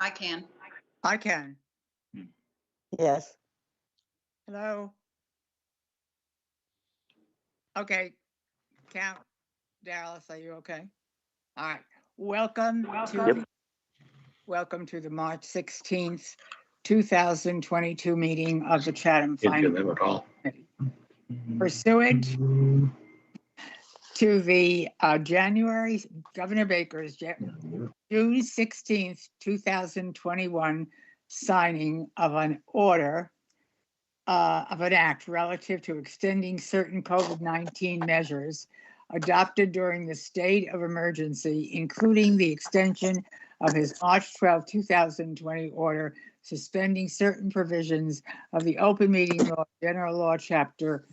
I can. I can. Yes. Hello? Okay. Count. Dallas, are you okay? All right. Welcome to the March 16th, 2022 meeting of the Chatham Finance Committee. Pursuant to the Governor Baker's June 16th, 2021 signing of an order of an act relative to extending certain COVID-19 measures adopted during the state of emergency, including the extension of his March 12, 2020 order suspending certain provisions of the Open Meeting Law, General Law, Chapter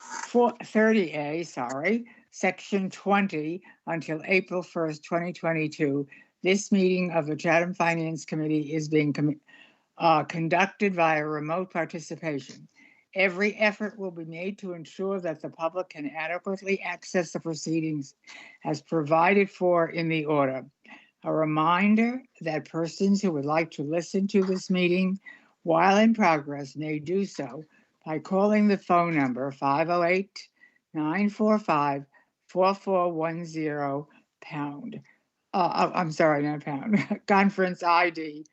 30A, Section 20, until April 1st, 2022. This meeting of the Chatham Finance Committee is being conducted via remote participation. Every effort will be made to ensure that the public can adequately access the proceedings as provided for in the order. A reminder that persons who would like to listen to this meeting while in progress may do so by calling the phone number 508-945-4410 pound. I'm sorry, not pound. Conference ID.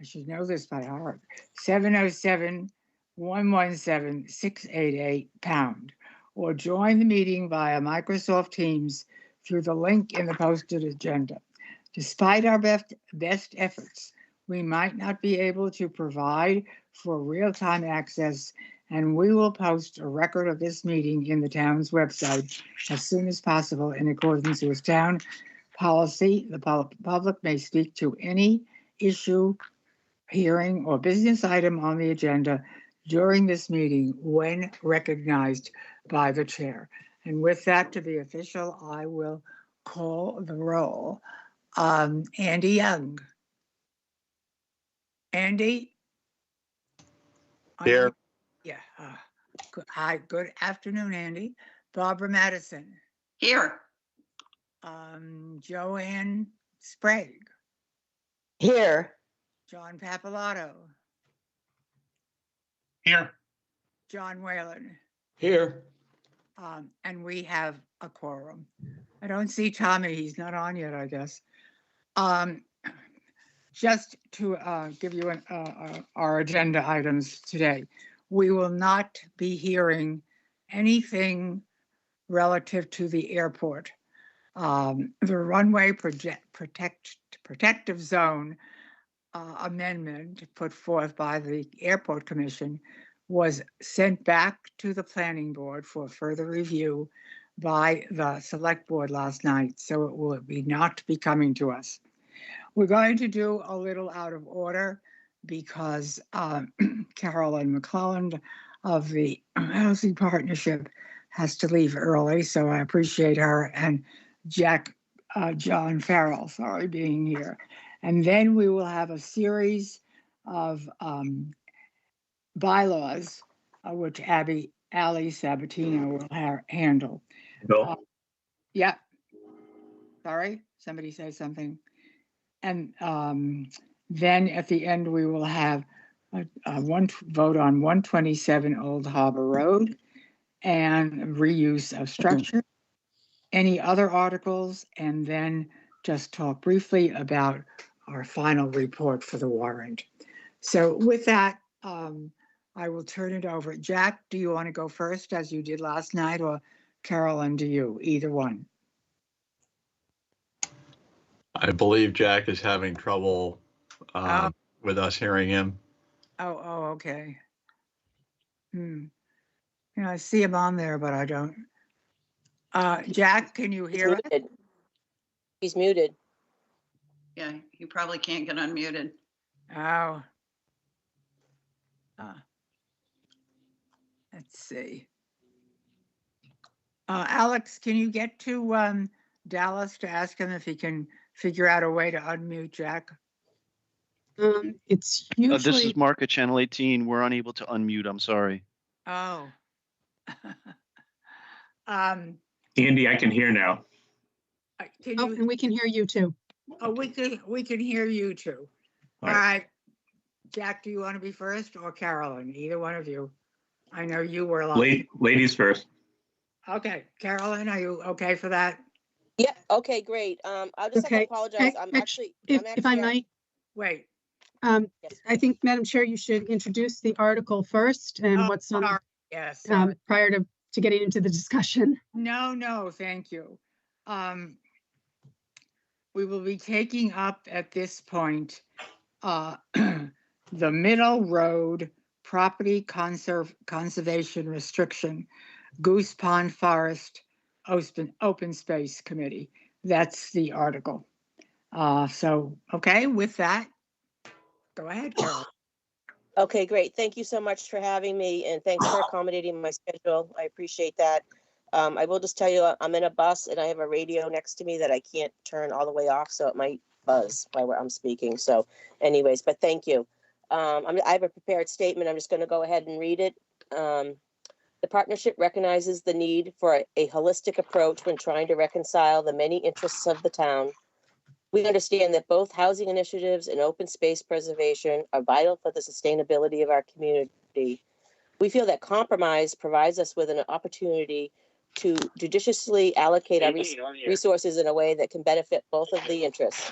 I should know this by heart. 707-117-688 pound. Or join the meeting via Microsoft Teams through the link in the posted agenda. Despite our best efforts, we might not be able to provide for real-time access, and we will post a record of this meeting in the town's website as soon as possible in accordance with town policy. The public may speak to any issue, hearing, or business item on the agenda during this meeting when recognized by the chair. And with that to be official, I will call the roll. Andy Young. Andy? Here. Yeah. Hi, good afternoon, Andy. Barbara Madison. Here. Joanne Sprague. Here. John Papalato. Here. John Whalen. Here. And we have a quorum. I don't see Tommy. He's not on yet, I guess. Just to give you our agenda items today, we will not be hearing anything relative to the airport. The runway protective zone amendment put forth by the Airport Commission was sent back to the planning board for further review by the select board last night, so it will not be coming to us. We're going to do a little out of order because Carolyn McClelland of the Housing Partnership has to leave early, so I appreciate her, and John Farrell, being here. And then we will have a series of bylaws, which Ali Sabatino will handle. Bill. Yeah. Sorry, somebody say something. And then at the end, we will have one vote on 127 Old Harbor Road and reuse of structure, any other articles, and then just talk briefly about our final report for the warrant. So with that, I will turn it over. Jack, do you want to go first as you did last night, or Carolyn, do you? Either one. I believe Jack is having trouble with us hearing him. Oh, okay. I see him on there, but I don't. Jack, can you hear us? He's muted. Yeah, you probably can't get unmuted. Oh. Let's see. Alex, can you get to Dallas to ask him if he can figure out a way to unmute Jack? It's usually. This is Mark at Channel 18. We're unable to unmute. I'm sorry. Oh. Andy, I can hear now. Can you? And we can hear you too. Oh, we can hear you too. All right. Jack, do you want to be first or Carolyn? Either one of you. I know you were like, Ladies first. okay, Carolyn, are you okay for that? Yep, okay, great. I'll just have to Okay. apologize. I'm If I might, Wait. Yes. I think, Madam Chair, you should introduce the article first and Oh, what's on, sorry. Yes. Sorry. prior to getting into the discussion. No, thank you. We will be taking up at this point the Middle Road Property Conservation Restriction, Goose Pond Forest Open Space Committee. That's the article. So, okay, with that, go ahead, Carol. Okay, great. Thank you so much for having me and thanks for accommodating my schedule. I appreciate that. I will just tell you, I'm in a bus and I have a radio next to me that I can't turn all the way off, so it might buzz while I'm speaking. So anyways, but thank you. I have a prepared statement. I'm just going to go ahead and read it. The partnership recognizes the need for a holistic approach when trying to reconcile the many interests of the town. We understand that both housing initiatives and open space preservation are vital for the sustainability of our community. We feel that compromise provides us with an opportunity to judiciously allocate our resources in a way that can benefit both of the interests.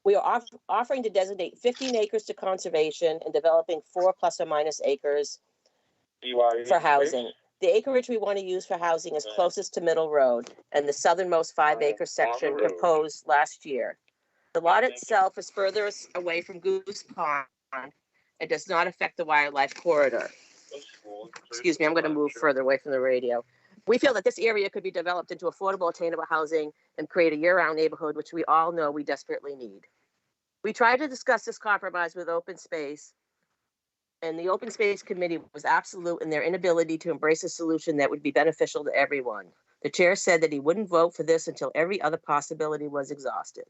We are offering to designate 15 acres to conservation and developing 4 plus or minus acres for housing. The acreage we want to use for housing is closest to Middle Road and the southernmost 5-acre section proposed last year. The lot itself is further away from Goose Pond and does not affect the wildlife corridor. Excuse me, I'm going to move further away from the radio. We feel that this area could be developed into affordable, attainable housing and create a year-round neighborhood, which we all know we desperately need. We tried to discuss this compromise with open space, and the open space committee was absolute in their inability to embrace a solution that would be beneficial to everyone. The chair said that he wouldn't vote for this until every other possibility was exhausted.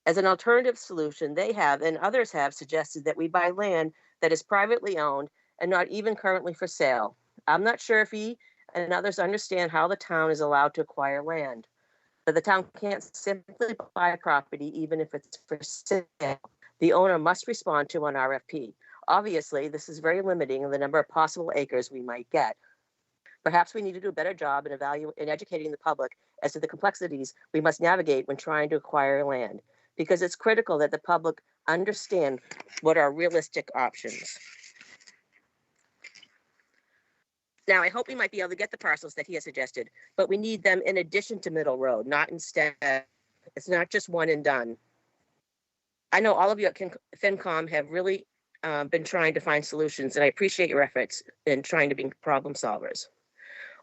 As an alternative solution, they have and others have suggested that we buy land that is privately owned and not even currently for sale. I'm not sure if he and others understand how the town is allowed to acquire land. But the town can't simply buy property even if it's for sale. The owner must respond to an RFP. Obviously, this is very limiting in the number of possible acres we might get. Perhaps we need to do a better job in educating the public as to the complexities we must navigate when trying to acquire land, because it's critical that the public understand what are realistic options. Now, I hope we might be able to get the parcels that he has suggested, but we need them in addition to Middle Road, not instead. It's not just one and done. I know all of you at FinCom have really been trying to find solutions, and I appreciate your efforts in trying to be problem solvers.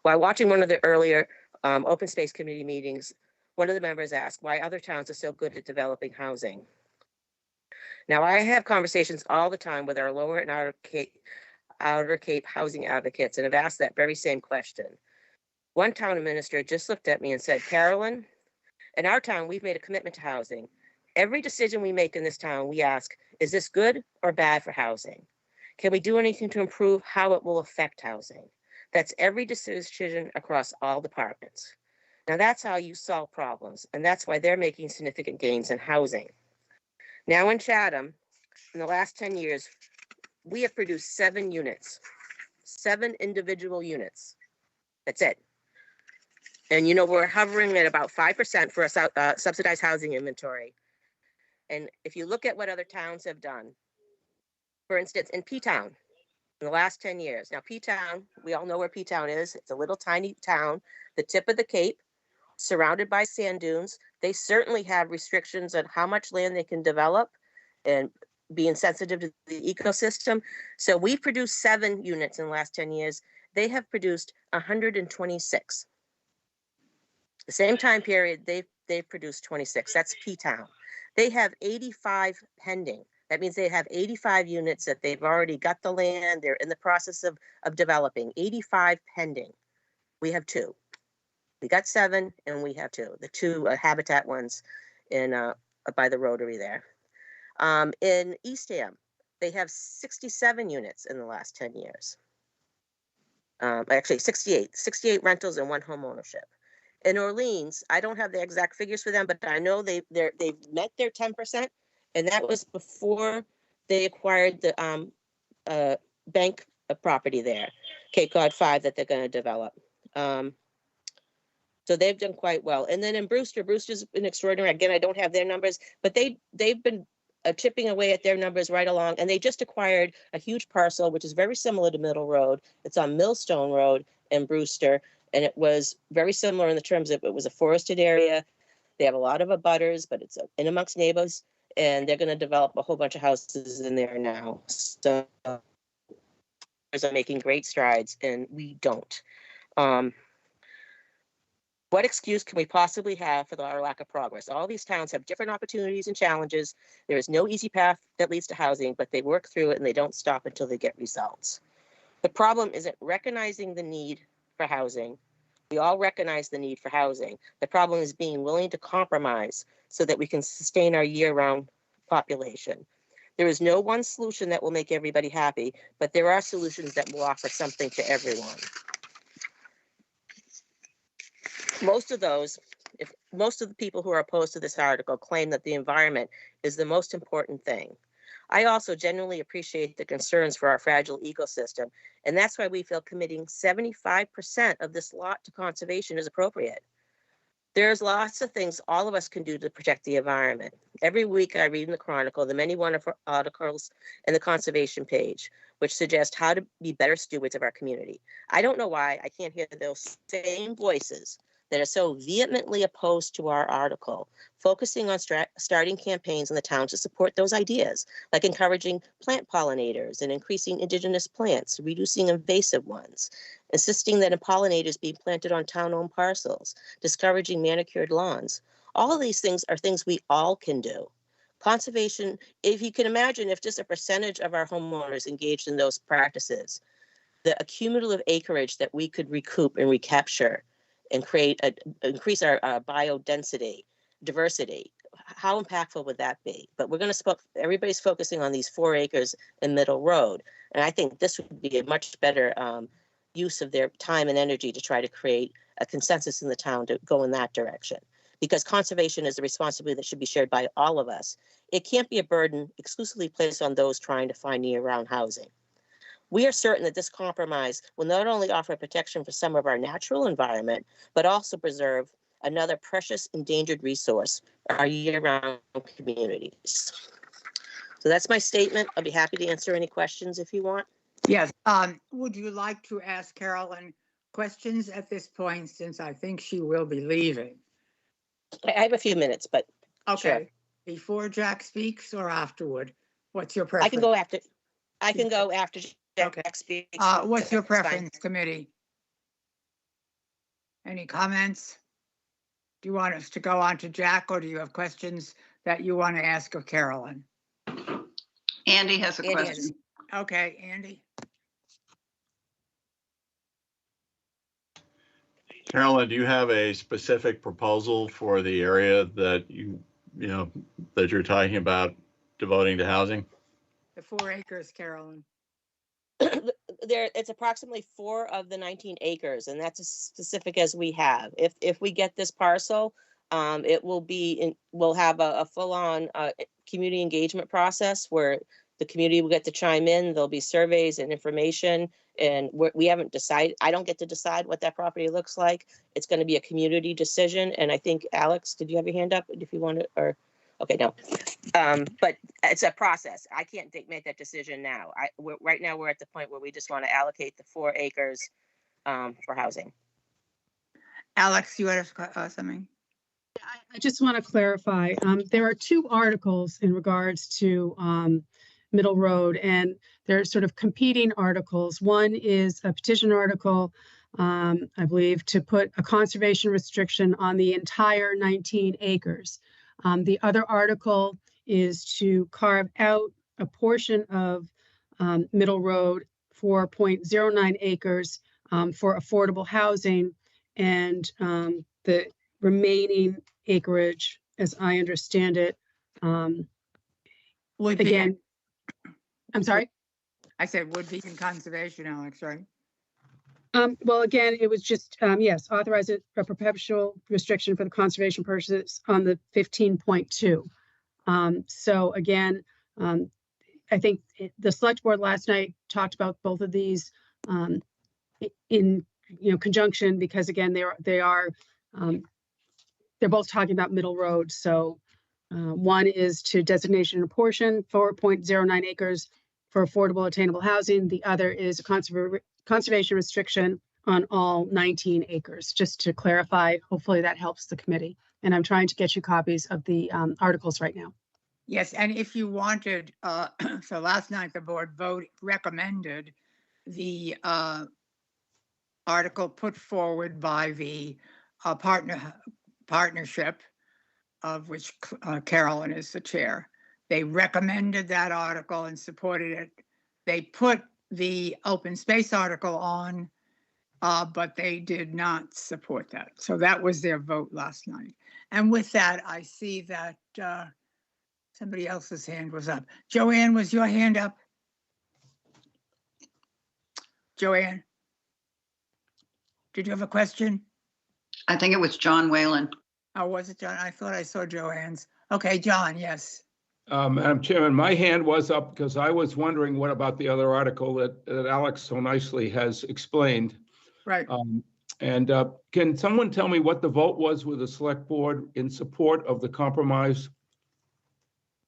While watching one of the earlier open space committee meetings, one of the members asked why other towns are so good at developing housing. Now, I have conversations all the time with our Lower and Outer Cape housing advocates and have asked that very same question. One town administrator just looked at me and said, Carolyn, in our town, we've made a commitment to housing. Every decision we make in this town, we ask, is this good or bad for housing? Can we do anything to improve how it will affect housing? That's every decision across all departments. Now that's how you solve problems, and that's why they're making significant gains in housing. Now in Chatham, in the last 10 years, we have produced 7 units, 7 individual units. That's it. And, you know, we're hovering at about 5% for a subsidized housing inventory. And if you look at what other towns have done, for instance, in P-Town, in the last 10 years. Now, P-Town, we all know where P-Town is. It's a little tiny town, the tip of the Cape, surrounded by sand dunes. They certainly have restrictions on how much land they can develop and being sensitive to the ecosystem. So we produced 7 units in the last 10 years. They have produced 126. The same time period, they've produced 26. That's P-Town. They have 85 pending. That means they have 85 units that they've already got the land. They're in the process of developing. 85 pending. We have 2. We got 7 and we have 2. The 2 habitat ones in by the Rotary there. In Eastham, they have 67 units in the last 10 years. Actually, 68 rentals and 1 home ownership. In Orleans, I don't have the exact figures for them, but I know they've met their 10% And that was before they acquired the bank property there, Cape Cod 5, that they're going to develop. So they've done quite well. And then in Brewster's been extraordinary. Again, I don't have their numbers, but they've been chipping away at their numbers right along. And they just acquired a huge parcel, which is very similar to Middle Road. It's on Millstone Road in Brewster. And it was very similar in the terms of it was a forested area. They have a lot of abutters, but it's in amongst neighbors. And they're going to develop a whole bunch of houses in there now. So are making great strides, and we don't. What excuse can we possibly have for our lack of progress? All these towns have different opportunities and challenges. There is no easy path that leads to housing, but they work through it and they don't stop until they get results. The problem isn't recognizing the need for housing. We all recognize the need for housing. The problem is being willing to compromise so that we can sustain our year-round population. There is no one solution that will make everybody happy, but there are solutions that will offer something to everyone. Most of the people who are opposed to this article claim that the environment is the most important thing. I also genuinely appreciate the concerns for our fragile ecosystem, and that's why we feel committing 75% of this lot to conservation is appropriate. There's lots of things all of us can do to protect the environment. Every week I read in the Chronicle the many wonderful articles and the conservation page, which suggest how to be better stewards of our community. I don't know why I can't hear those same voices that are so vehemently opposed to our article, focusing on starting campaigns in the town to support those ideas, like encouraging plant pollinators and increasing indigenous plants, reducing invasive ones, insisting that pollinators be planted on town-owned parcels, discouraging manicured lawns. All of these things are things we all can do. Conservation, if you can imagine, if just a percentage of our homeowners engaged in those practices, the accumulative acreage that we could recoup and recapture and increase our biodensity, diversity, how impactful would that be? But we're going to everybody's focusing on these 4 acres in Middle Road. And I think this would be a much better use of their time and energy to try to create a consensus in the town to go in that direction. Because conservation is a responsibility that should be shared by all of us. It can't be a burden exclusively placed on those trying to find year-round housing. We are certain that this compromise will not only offer protection for some of our natural environment, but also preserve another precious endangered resource, our year-round communities. So that's my statement. I'll be happy to answer any questions if you want. Yes. Would you like to ask Carolyn questions at this point, since I think she will be leaving? I have a few minutes, but Okay. Sure. Before Jack speaks or afterward? What's your preference? I can go after Jack Okay. speaks. What's your That's fine. preference, committee? Any comments? Do you want us to go on to Jack, or do you have questions that you want to ask of Carolyn? Andy has a Andy has- question. Okay, Andy. Carolyn, do you have a specific proposal for the area that that you're talking about devoting to housing? The 4 acres, Carolyn. It's approximately 4 of the 19 acres, and that's as specific as we have. If we get this parcel, it will we'll have a full-on community engagement process where the community will get to chime in. There'll be surveys and information, and we haven't decided. I don't get to decide what that property looks like. It's going to be a community decision, and I think, Alex, did you have your hand up? If you want to, or okay, no. But it's a process. I can't make that decision now. Right now we're at the point where we just want to allocate the 4 acres for housing. Alex, you had something? I just want to clarify, there are 2 articles in regards to Middle Road, and they're sort of competing articles. One is a petition article, I believe, to put a conservation restriction on the entire 19 acres. The other article is to carve out a portion of Middle Road, 4.09 acres for affordable housing, and the remaining acreage, as I understand it, Would be, again, I'm sorry. I said would be in conservation, Alex, right? Well, again, it was just, yes, authorize a perpetual restriction for the conservation purposes on the 15.2. So again, I think the select board last night talked about both of these in conjunction, because again, they're both talking about Middle Road. So one is to designation and portion 4.09 acres for affordable attainable housing. The other is a conservation restriction on all 19 acres, just to clarify. Hopefully that helps the committee. And I'm trying to get you copies of the articles right now. Yes, and if you wanted, so last night the board recommended the article put forward by the partnership, of which Carolyn is the chair. They recommended that article and supported it. They put the open space article on, but they did not support that. So that was their vote last night. And with that, I see that somebody else's hand was up. Joanne, was your hand up? Joanne? Did you have a question? I think it was John Whalen. Oh, was it John? I thought I saw Joanne's. Okay, John, yes. Madam Chairman, my hand was up because I was wondering what about the other article that Alex so nicely has explained. Right. And can someone tell me what the vote was with the select board in support of the compromise?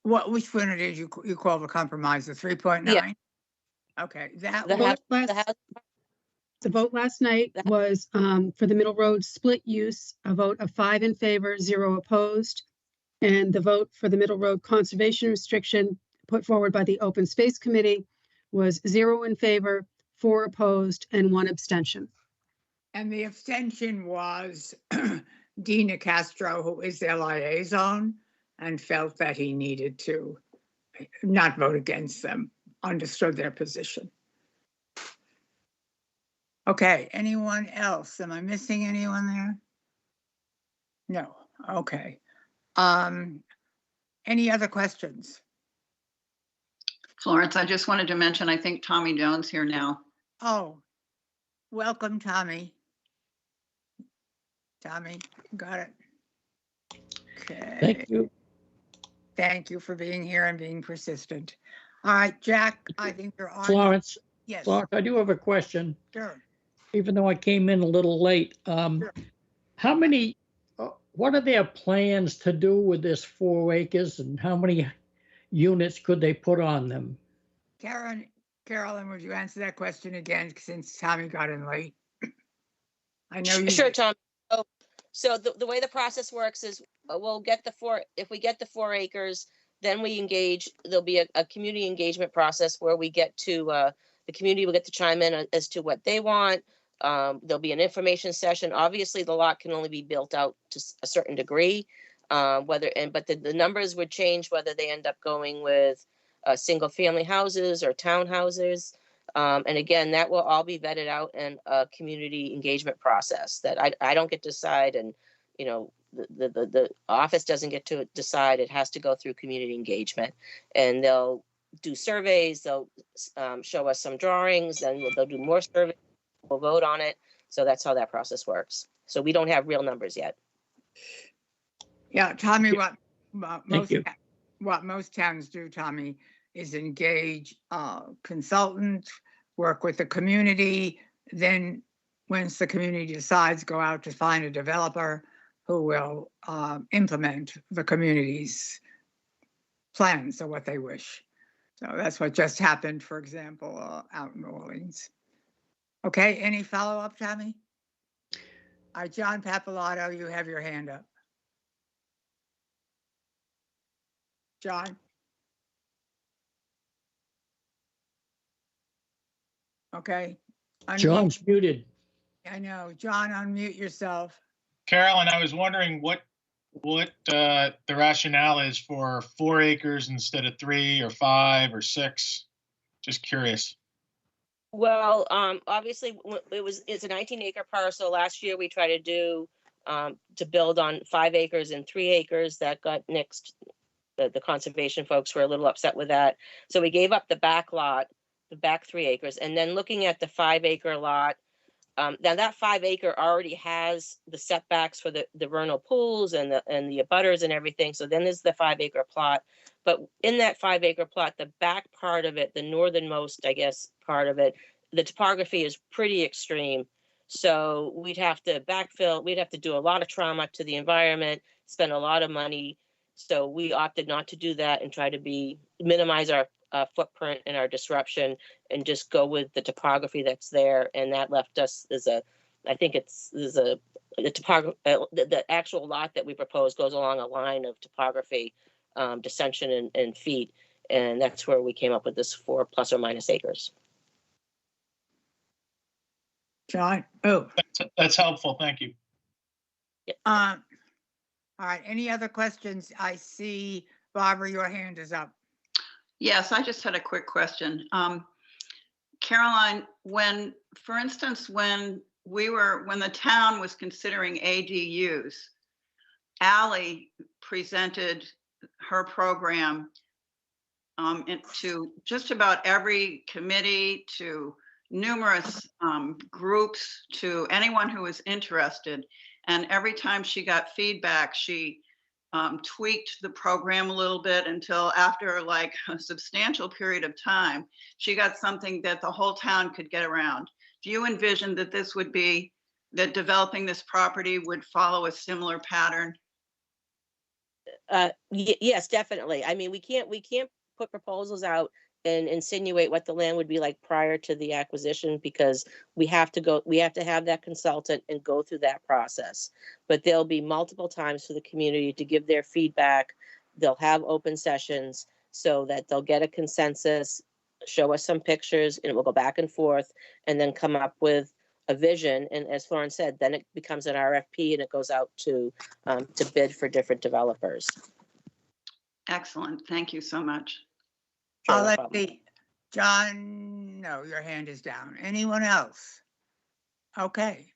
Which one did you call the compromise, the 3.9? Yeah. Okay, that The was, The vote last night was for the Middle Road split use, a vote of 5 in favor, 0 opposed. And the vote for the Middle Road conservation restriction put forward by the Open Space Committee was 0 in favor, 4 opposed, and 1 abstention. and the abstention was Dina Castro, who is their liaison, and felt that he needed to not vote against them, understood their position. Okay, anyone else? Am I missing anyone there? No, okay. Any other questions? Florence, I just wanted to mention, I think Tommy Jones here now. Oh, welcome, Tommy. Tommy, got it. Okay. Thank you. Thank you for being here and being persistent. All right, Jack, I think you're on. Florence, Yes, Florence, I do have a question, sure. even though I came in a little late. How many, what are their plans to do with this 4 acres, and how many units could they put on them? Carolyn, would you answer that question again, since Tommy got in late? I know you. Sure, Tom. So the way the process works is we'll get if we get the 4 acres, then we engage, there'll be a community engagement process where we get to, the community will get to chime in as to what they want. There'll be an information session. Obviously, the lot can only be built out to a certain degree, but the numbers would change whether they end up going with single family houses or townhouses. And again, that will all be vetted out in a community engagement process that I don't get to decide, and the office doesn't get to decide. It has to go through community engagement, and they'll do surveys. They'll show us some drawings, then they'll do more surveys. We'll vote on it. So that's how that process works. So we don't have real numbers yet. Yeah, Tommy, Thank you. what most towns do, Tommy, is engage consultants, work with the community. Then once the community decides, go out to find a developer who will implement the community's plans or what they wish. So that's what just happened, for example, out in New Orleans. Okay, any follow-up, Tommy? All right, John Papalato, you have your hand up. John? Okay. Unmute. John's muted. I know. John, unmute yourself. Carolyn, I was wondering what the rationale is for 4 acres instead of 3 or 5 or 6. Just curious. Well, obviously it's a 19-acre parcel. Last year we tried to do to build on 5 acres and 3 acres. That got nixed. The conservation folks were a little upset with that. So we gave up the back lot, the back 3 acres. And then looking at the 5 acre lot, Now that 5 acre already has the setbacks for the vernal pools and the abutters and everything. So then there's the 5 acre plot. But in that 5 acre plot, the back part of it, the northernmost, I guess, part of it, the topography is pretty extreme. So we'd have to backfill, we'd have to do a lot of trauma to the environment, spend a lot of money. So we opted not to do that and try to minimize our footprint and our disruption and just go with the topography that's there. And that left us the actual lot that we proposed goes along a line of topography, dissension in feet. And that's where we came up with this 4 plus or minus acres. John, oh, That's helpful. Thank you. all right, any other questions? I see, Barbara, your hand is up. Yes, I just had a quick question. Caroline, for instance, when the town was considering ADUs, Ally presented her program to just about every committee, to numerous groups, to anyone who was interested. And every time she got feedback, she tweaked the program a little bit until after like a substantial period of time, she got something that the whole town could get around. Do you envision that that developing this property would follow a similar pattern? Yes, definitely. I mean, we can't put proposals out and insinuate what the land would be like prior to the acquisition, because we have to have that consultant and go through that process. But there'll be multiple times for the community to give their feedback. They'll have open sessions so that they'll get a consensus, show us some pictures, and we'll go back and forth and then come up with a vision. And as Florence said, then it becomes an RFP and it goes out to bid for different developers. Excellent. Thank you so much. Sure, no Let's problem. see. John, no, your hand is down. Anyone else? Okay.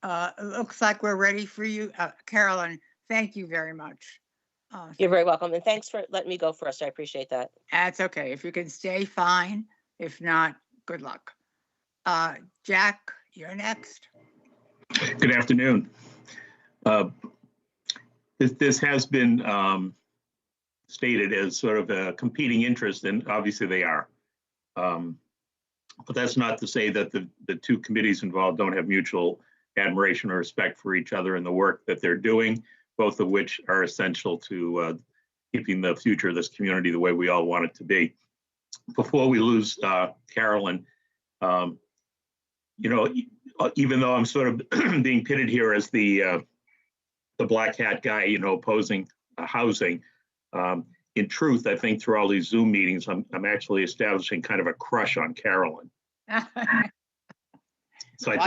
It looks like we're ready for you. Carolyn, thank you very much. You're very welcome. And thanks for letting me go first. I appreciate that. That's okay. If you can stay, fine. If not, good luck. Jack, you're next. Good afternoon. This has been stated as sort of a competing interest, and obviously they are. But that's not to say that the two committees involved don't have mutual admiration or respect for each other and the work that they're doing, both of which are essential to keeping the future of this community the way we all want it to be. Before we lose Carolyn, even though I'm sort of being pitted here as the black hat guy, opposing housing, in truth, I think through all these Zoom meetings, I'm actually establishing kind of a crush on Carolyn. So I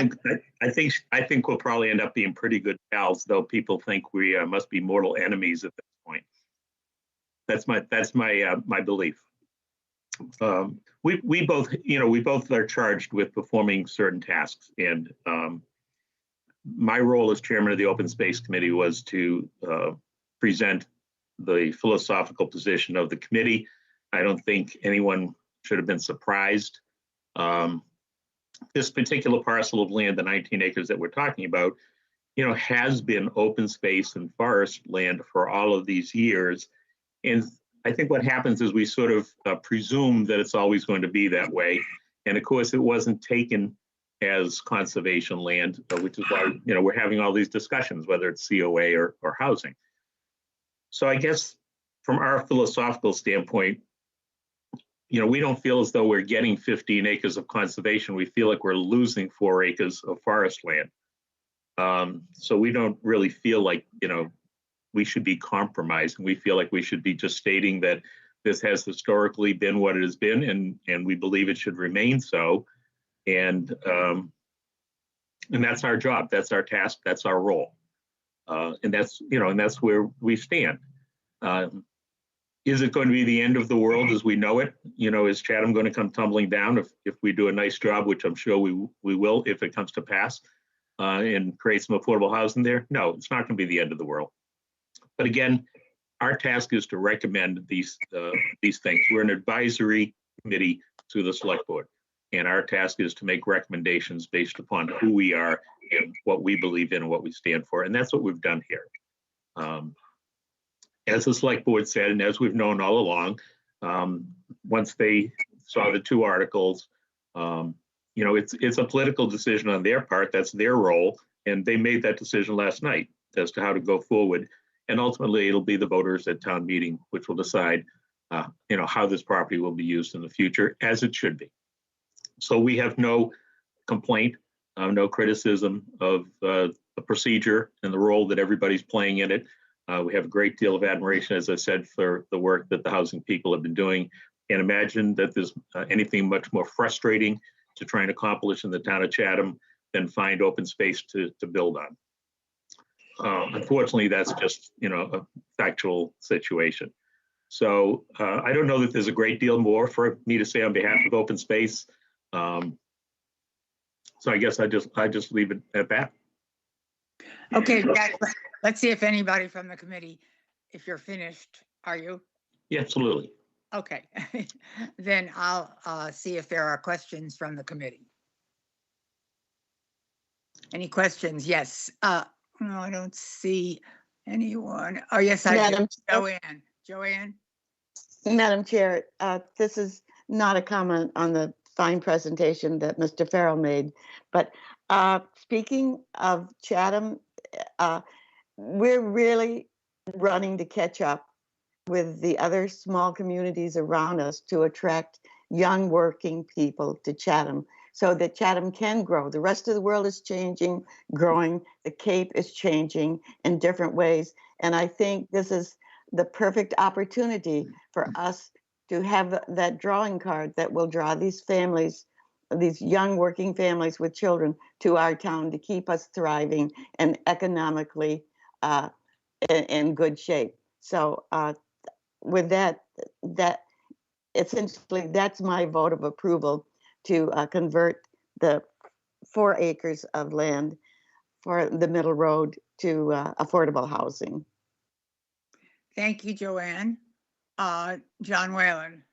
think we'll probably end up being pretty good pals, though people think we must be mortal enemies at this point. That's my belief. We both are charged with performing certain tasks, and my role as chairman of the Open Space Committee was to present the philosophical position of the committee. I don't think anyone should have been surprised. This particular parcel of land, the 19 acres that we're talking about, has been open space and forest land for all of these years. And I think what happens is we sort of presume that it's always going to be that way. And of course, it wasn't taken as conservation land, which is why, we're having all these discussions, whether it's COA or housing. So I guess from our philosophical standpoint, we don't feel as though we're getting 15 acres of conservation. We feel like we're losing 4 acres of forest land. So we don't really feel like, we should be compromising. We feel like we should be just stating that this has historically been what it has been, and we believe it should remain so. And that's our job. That's our task. That's our role. And that's where we stand. Is it going to be the end of the world as we know it? Is Chatham going to come tumbling down if we do a nice job, which I'm sure we will if it comes to pass, and create some affordable housing there? No, it's not going to be the end of the world. But again, our task is to recommend these things. We're an advisory committee to the select board. And our task is to make recommendations based upon who we are and what we believe in and what we stand for. And that's what we've done here. As the select board said, and as we've known all along, once they saw the two articles, it's a political decision on their part. That's their role. And they made that decision last night as to how to go forward. And ultimately, it'll be the voters at town meeting which will decide, how this property will be used in the future, as it should be. So we have no complaint, no criticism of the procedure and the role that everybody's playing in it. We have a great deal of admiration, as I said, for the work that the housing people have been doing. And imagine that there's anything much more frustrating to try and accomplish in the town of Chatham than find open space to build on. Unfortunately, that's just, a factual situation. So I don't know that there's a great deal more for me to say on behalf of open space. So I guess I just leave it at that. Okay, Jack, let's see if anybody from the committee, if you're finished, are you? Yeah, absolutely. Okay, then I'll see if there are questions from the committee. Any questions? Yes. No, I don't see anyone. Oh, yes, I do. Madam Joanne. Madam Chair, this is not a comment on the fine presentation that Mr. Farrell made, but speaking of Chatham, we're really running to catch up with the other small communities around us to attract young working people to Chatham so that Chatham can grow. The rest of the world is changing, growing. The Cape is changing in different ways. And I think this is the perfect opportunity for us to have that drawing card that will draw these families, these young working families with children to our town to keep us thriving and economically in good shape. So with that essentially, that's my vote of approval to convert the 4 acres of land for the middle road to affordable housing. Thank you, Joanne. John Whalen.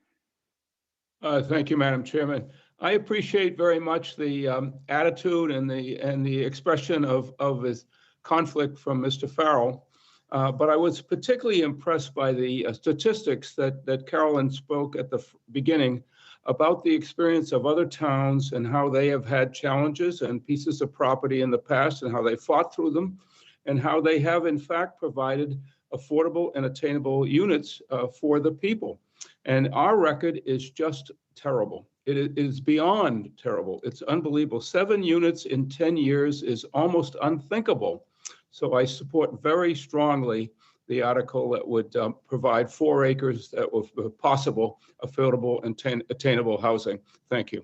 Thank you, Madam Chairman. I appreciate very much the attitude and the expression of his conflict from Mr. Farrell. But I was particularly impressed by the statistics that Carolyn spoke at the beginning about the experience of other towns and how they have had challenges and pieces of property in the past and how they fought through them and how they have in fact provided affordable and attainable units for the people. And our record is just terrible. It is beyond terrible. It's unbelievable. 7 units in 10 years is almost unthinkable. So I support very strongly the article that would provide 4 acres that were possible, affordable and attainable housing. Thank you.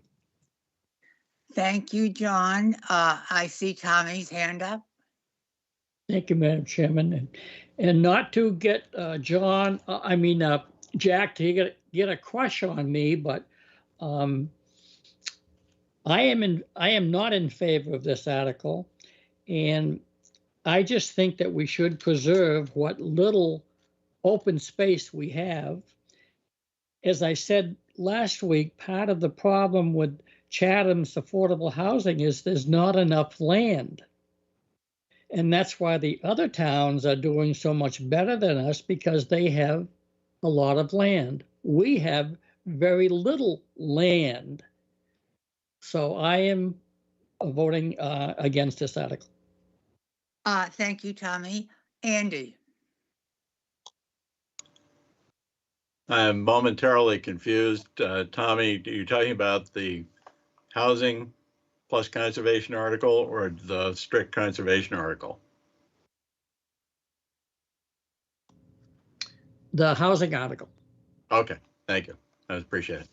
Thank you, John. I see Tommy's hand up. Thank you, Madam Chairman. And not to get Jack to get a crush on me, but I am not in favor of this article, and I just think that we should preserve what little open space we have. As I said last week, part of the problem with Chatham's affordable housing is there's not enough land. And that's why the other towns are doing so much better than us, because they have a lot of land. We have very little land. So I am voting against this article. Thank you, Tommy. Andy. I'm momentarily confused. Tommy, are you talking about the housing plus conservation article or the strict conservation article? The housing article. Okay, thank you. I appreciate it.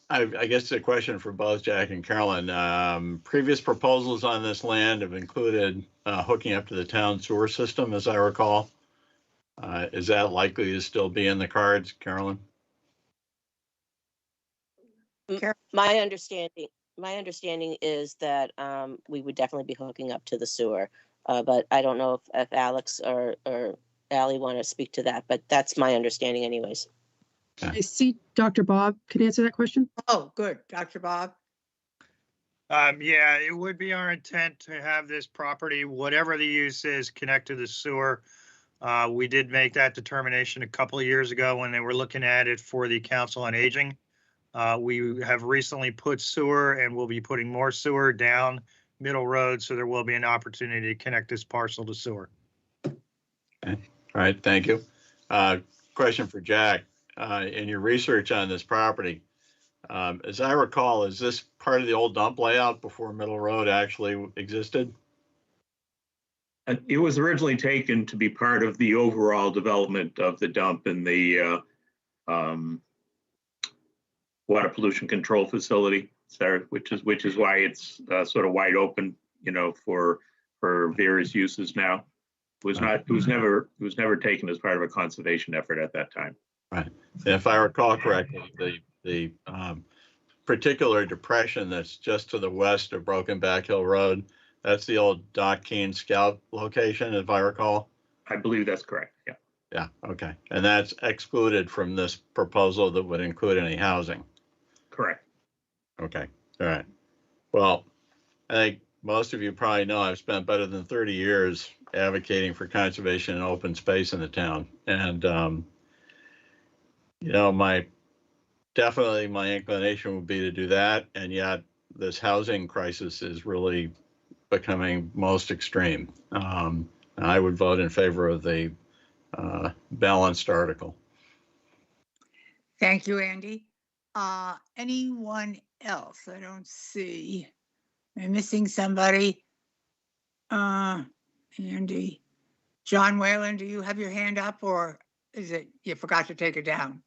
I guess a question for both Jack and Carolyn. Previous proposals on this land have included hooking up to the town sewer system, as I recall. Is that likely to still be in the cards, Carolyn? My understanding is that we would definitely be hooking up to the sewer, but I don't know if Alex or Ally want to speak to that, but that's my understanding anyways. I see Dr. Bob can answer that question. Oh, good. Dr. Bob? Yeah, it would be our intent to have this property, whatever the use is, connect to the sewer. We did make that determination a couple of years ago when they were looking at it for the Council on Aging. We have recently put sewer and we'll be putting more sewer down Middle Road, so there will be an opportunity to connect this parcel to sewer. Okay. All right, thank you. Question for Jack. In your research on this property, as I recall, is this part of the old dump layout before Middle Road actually existed? It was originally taken to be part of the overall development of the dump and the water pollution control facility, which is why it's sort of wide open, for various uses now. It was never taken as part of a conservation effort at that time. Right. And if I recall correctly, the particular depression that's just to the west of Broken Back Hill Road, that's the old Doc Keene Scout location, if I recall. I believe that's correct. Yeah. Yeah. Okay. And that's excluded from this proposal that would include any housing. Correct. Okay. All right. Well, I think most of you probably know I've spent better than 30 years advocating for conservation and open space in the town. And, definitely my inclination would be to do that. And yet this housing crisis is really becoming most extreme. I would vote in favor of the balanced article. Thank you, Andy. Anyone else? I don't see. Am I missing somebody? Andy. John Whalen, do you have your hand up or is it you forgot to take it down?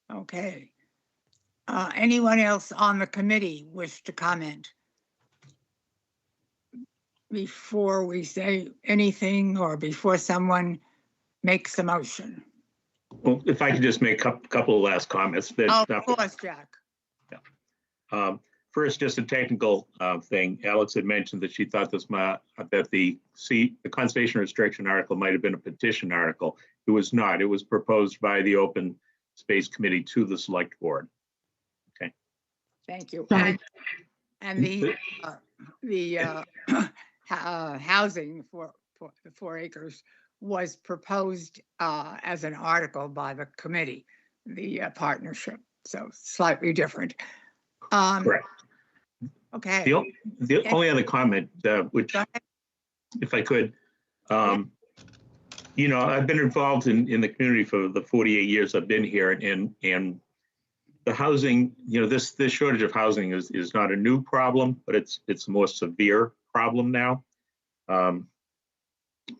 Okay. Anyone else on the committee wish to comment before we say anything or before someone makes a motion? Well, if I could just make a couple of last comments. Of course, Jack. Yeah. First, just a technical thing. Alex had mentioned that she thought that the conservation restriction article might have been a petition article. It was not. It was proposed by the Open Space Committee to the Select Board. Okay. Thank you. And the housing for the 4 acres was proposed as an article by the committee, the partnership. So slightly different. Correct. Okay. The only other comment, which, if I could, I've been involved in the community for the 48 years I've been here, and the housing, this shortage of housing is not a new problem, but it's a more severe problem now.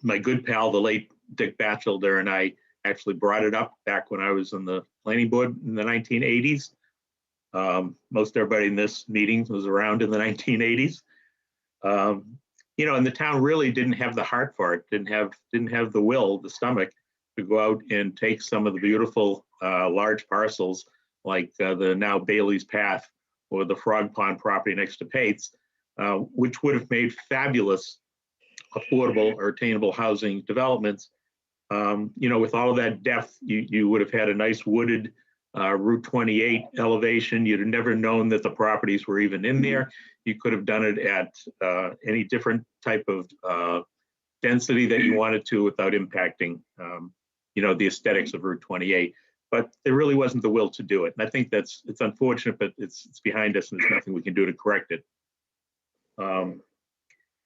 My good pal, the late Dick Batchelder, and I actually brought it up back when I was on the planning board in the 1980s. Most everybody in this meeting was around in the 1980s. And the town really didn't have the heart for it, didn't have the will, the stomach to go out and take some of the beautiful large parcels like the now Bailey's Path or the Frog Pond property next to Pates, which would have made fabulous affordable or attainable housing developments. With all of that depth, you would have had a nice wooded Route 28 elevation. You'd have never known that the properties were even in there. You could have done it at any different type of density that you wanted to without impacting, the aesthetics of Route 28. But there really wasn't the will to do it. And I think it's unfortunate, but it's behind us and there's nothing we can do to correct it.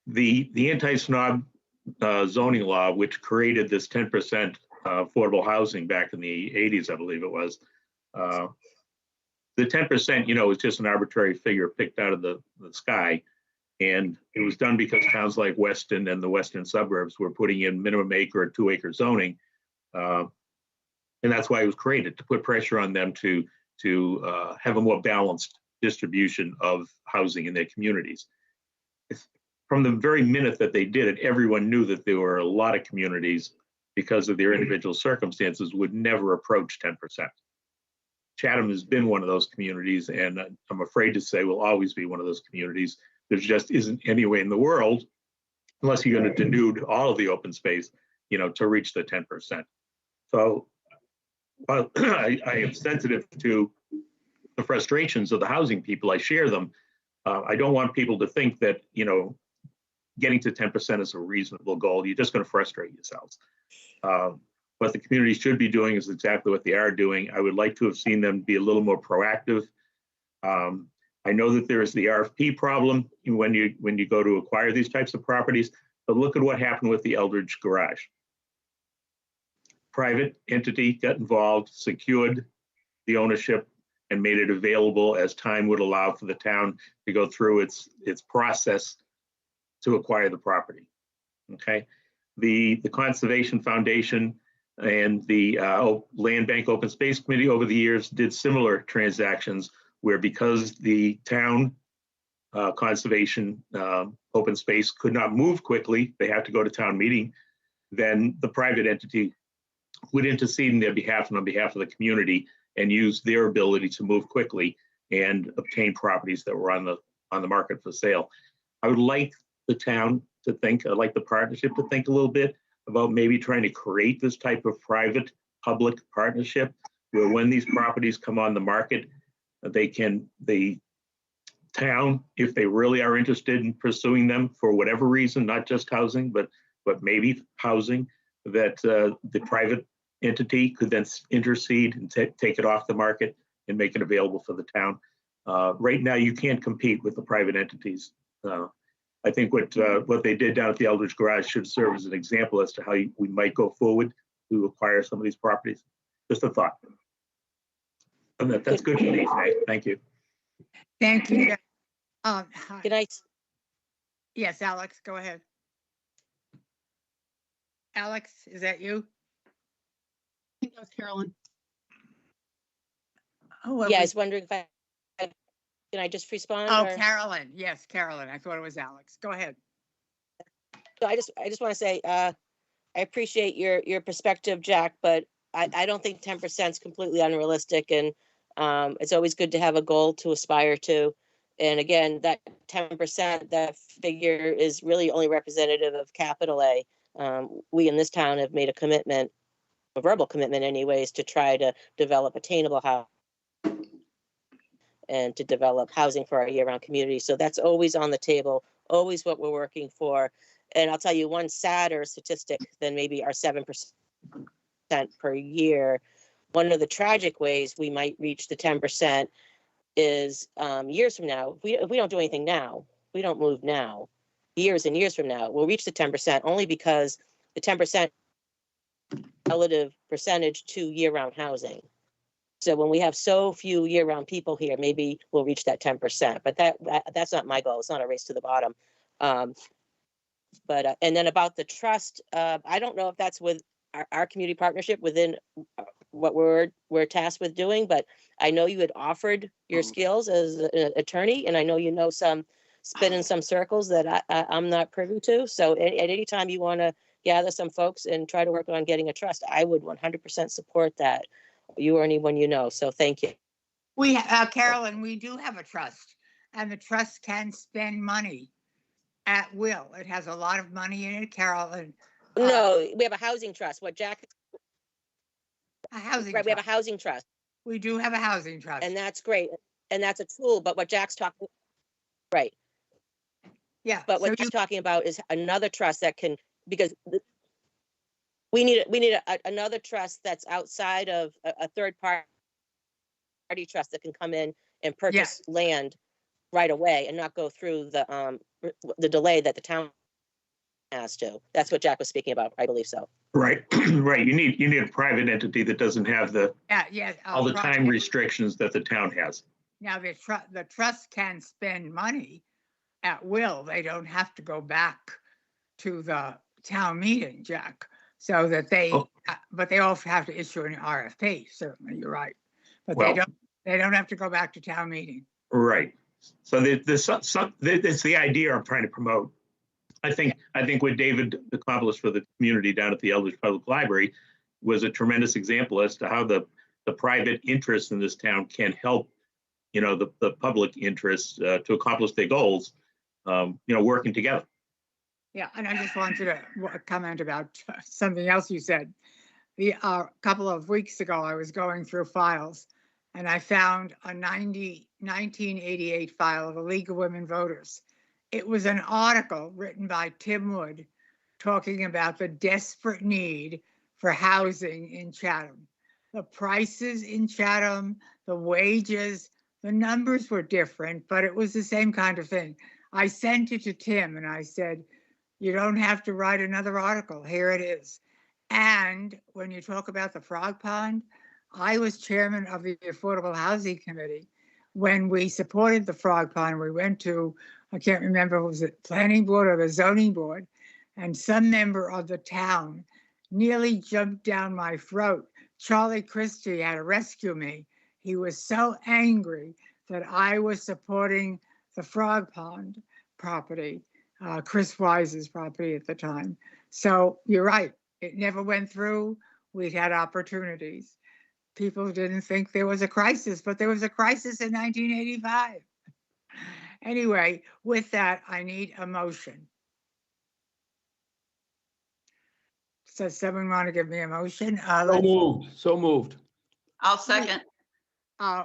The anti-snob zoning law, which created this 10% affordable housing back in the 80s, I believe it was, the 10%, was just an arbitrary figure picked out of the sky. And it was done because towns like Weston and the western suburbs were putting in minimum acre or 2 acre zoning. And that's why it was created, to put pressure on them to have a more balanced distribution of housing in their communities. From the very minute that they did it, everyone knew that there were a lot of communities, because of their individual circumstances, would never approach 10%. Chatham has been one of those communities, and I'm afraid to say will always be one of those communities. There just isn't any way in the world, unless you're going to denude all of the open space, to reach the 10%. So Well, I am sensitive to the frustrations of the housing people. I share them. I don't want people to think that, getting to 10% is a reasonable goal. You're just going to frustrate yourselves. What the community should be doing is exactly what they are doing. I would like to have seen them be a little more proactive. I know that there is the RFP problem when you go to acquire these types of properties, but look at what happened with the Eldridge garage. Private entity got involved, secured the ownership, and made it available as time would allow for the town to go through its process to acquire the property. Okay, the Conservation Foundation and the Land Bank Open Space Committee over the years did similar transactions where, because the town conservation open space could not move quickly, they had to go to town meeting, then the private entity would intercede in their behalf and on behalf of the community and use their ability to move quickly and obtain properties that were on the market for sale. I would like the town to think, I'd like the partnership to think a little bit about maybe trying to create this type of private public partnership where, when these properties come on the market, the town, if they really are interested in pursuing them for whatever reason, not just housing, but maybe housing, that the private entity could then intercede and take it off the market and make it available for the town. Right now, you can't compete with the private entities. I think what they did down at the Eldridge Garage should serve as an example as to how we might go forward to acquire some of these properties. Just a thought. And that's good for me today. Thank you. Thank you. Good night. Yes, Alex, go ahead. Alex, is that you? I think that was Carolyn. Oh, Yeah, I was wondering if can I just respond? Oh, or? Carolyn. Yes, Carolyn. I thought it was Alex. Go ahead. So I just want to say, I appreciate your perspective, Jack, but I don't think 10% is completely unrealistic, and it's always good to have a goal to aspire to. And again, that 10%, that figure is really only representative of capital A. We in this town have made a commitment, a verbal commitment anyways, to try to develop attainable housing and to develop housing for our year-round community. So that's always on the table, always what we're working for. And I'll tell you one sadder statistic than maybe our 7% per year. One of the tragic ways we might reach the 10% is years from now. If we don't do anything now, we don't move now, years and years from now, we'll reach the 10% only because the 10% relative percentage to year-round housing. So when we have so few year-round people here, maybe we'll reach that 10%. But that's not my goal. It's not a race to the bottom. But and then about the trust, I don't know if that's with our community partnership within what we're tasked with doing. But I know you had offered your skills as an attorney, and I know you know some spin in some circles that I'm not privy to. So at any time you want to gather some folks and try to work on getting a trust, I would 100% support that. You or anyone you know. So thank you. Carolyn, we do have a trust, and the trust can spend money at will. It has a lot of money in it, Carolyn. No, we have a housing trust. What Jack? A housing right, trust. we have a housing trust. We do have a housing trust. And that's great. And that's a tool, but what Jack's talking, right. Yeah. But what Jack's talking about is another trust that can, because we need another trust that's outside of a third party trust that can come in and purchase land right away and not go through the delay that the town has to. That's what Jack was speaking about. I believe so. Right, right. You need a private entity that doesn't have all the time restrictions that the town has. Now the trust can spend money at will. They don't have to go back to the town meeting, Jack. So that but they also have to issue an RFP. Certainly, you're right. But they don't have to go back to town meeting. Right. So that's the idea I'm trying to promote. I think what David accomplished for the community down at the Eldridge Public Library was a tremendous example as to how the private interest in this town can help, the public interest to accomplish their goals, working together. Yeah, and I just wanted to comment about something else you said. A couple of weeks ago, I was going through files and I found a 1988 file of the League of Women Voters. It was an article written by Tim Wood talking about the desperate need for housing in Chatham. The prices in Chatham, the wages, the numbers were different, but it was the same kind of thing. I sent it to Tim and I said, you don't have to write another article. Here it is. And when you talk about the Frog Pond, I was chairman of the Affordable Housing Committee. When we supported the Frog Pond, we went to, I can't remember, was it planning board or the zoning board? And some member of the town nearly jumped down my throat. Charlie Christie had to rescue me. He was so angry that I was supporting the Frog Pond property, Chris Wise's property at the time. So you're right, it never went through. We'd had opportunities. People didn't think there was a crisis, but there was a crisis in 1985. Anyway, with that, I need a motion. Does someone want to give me a motion? So moved. I'll second.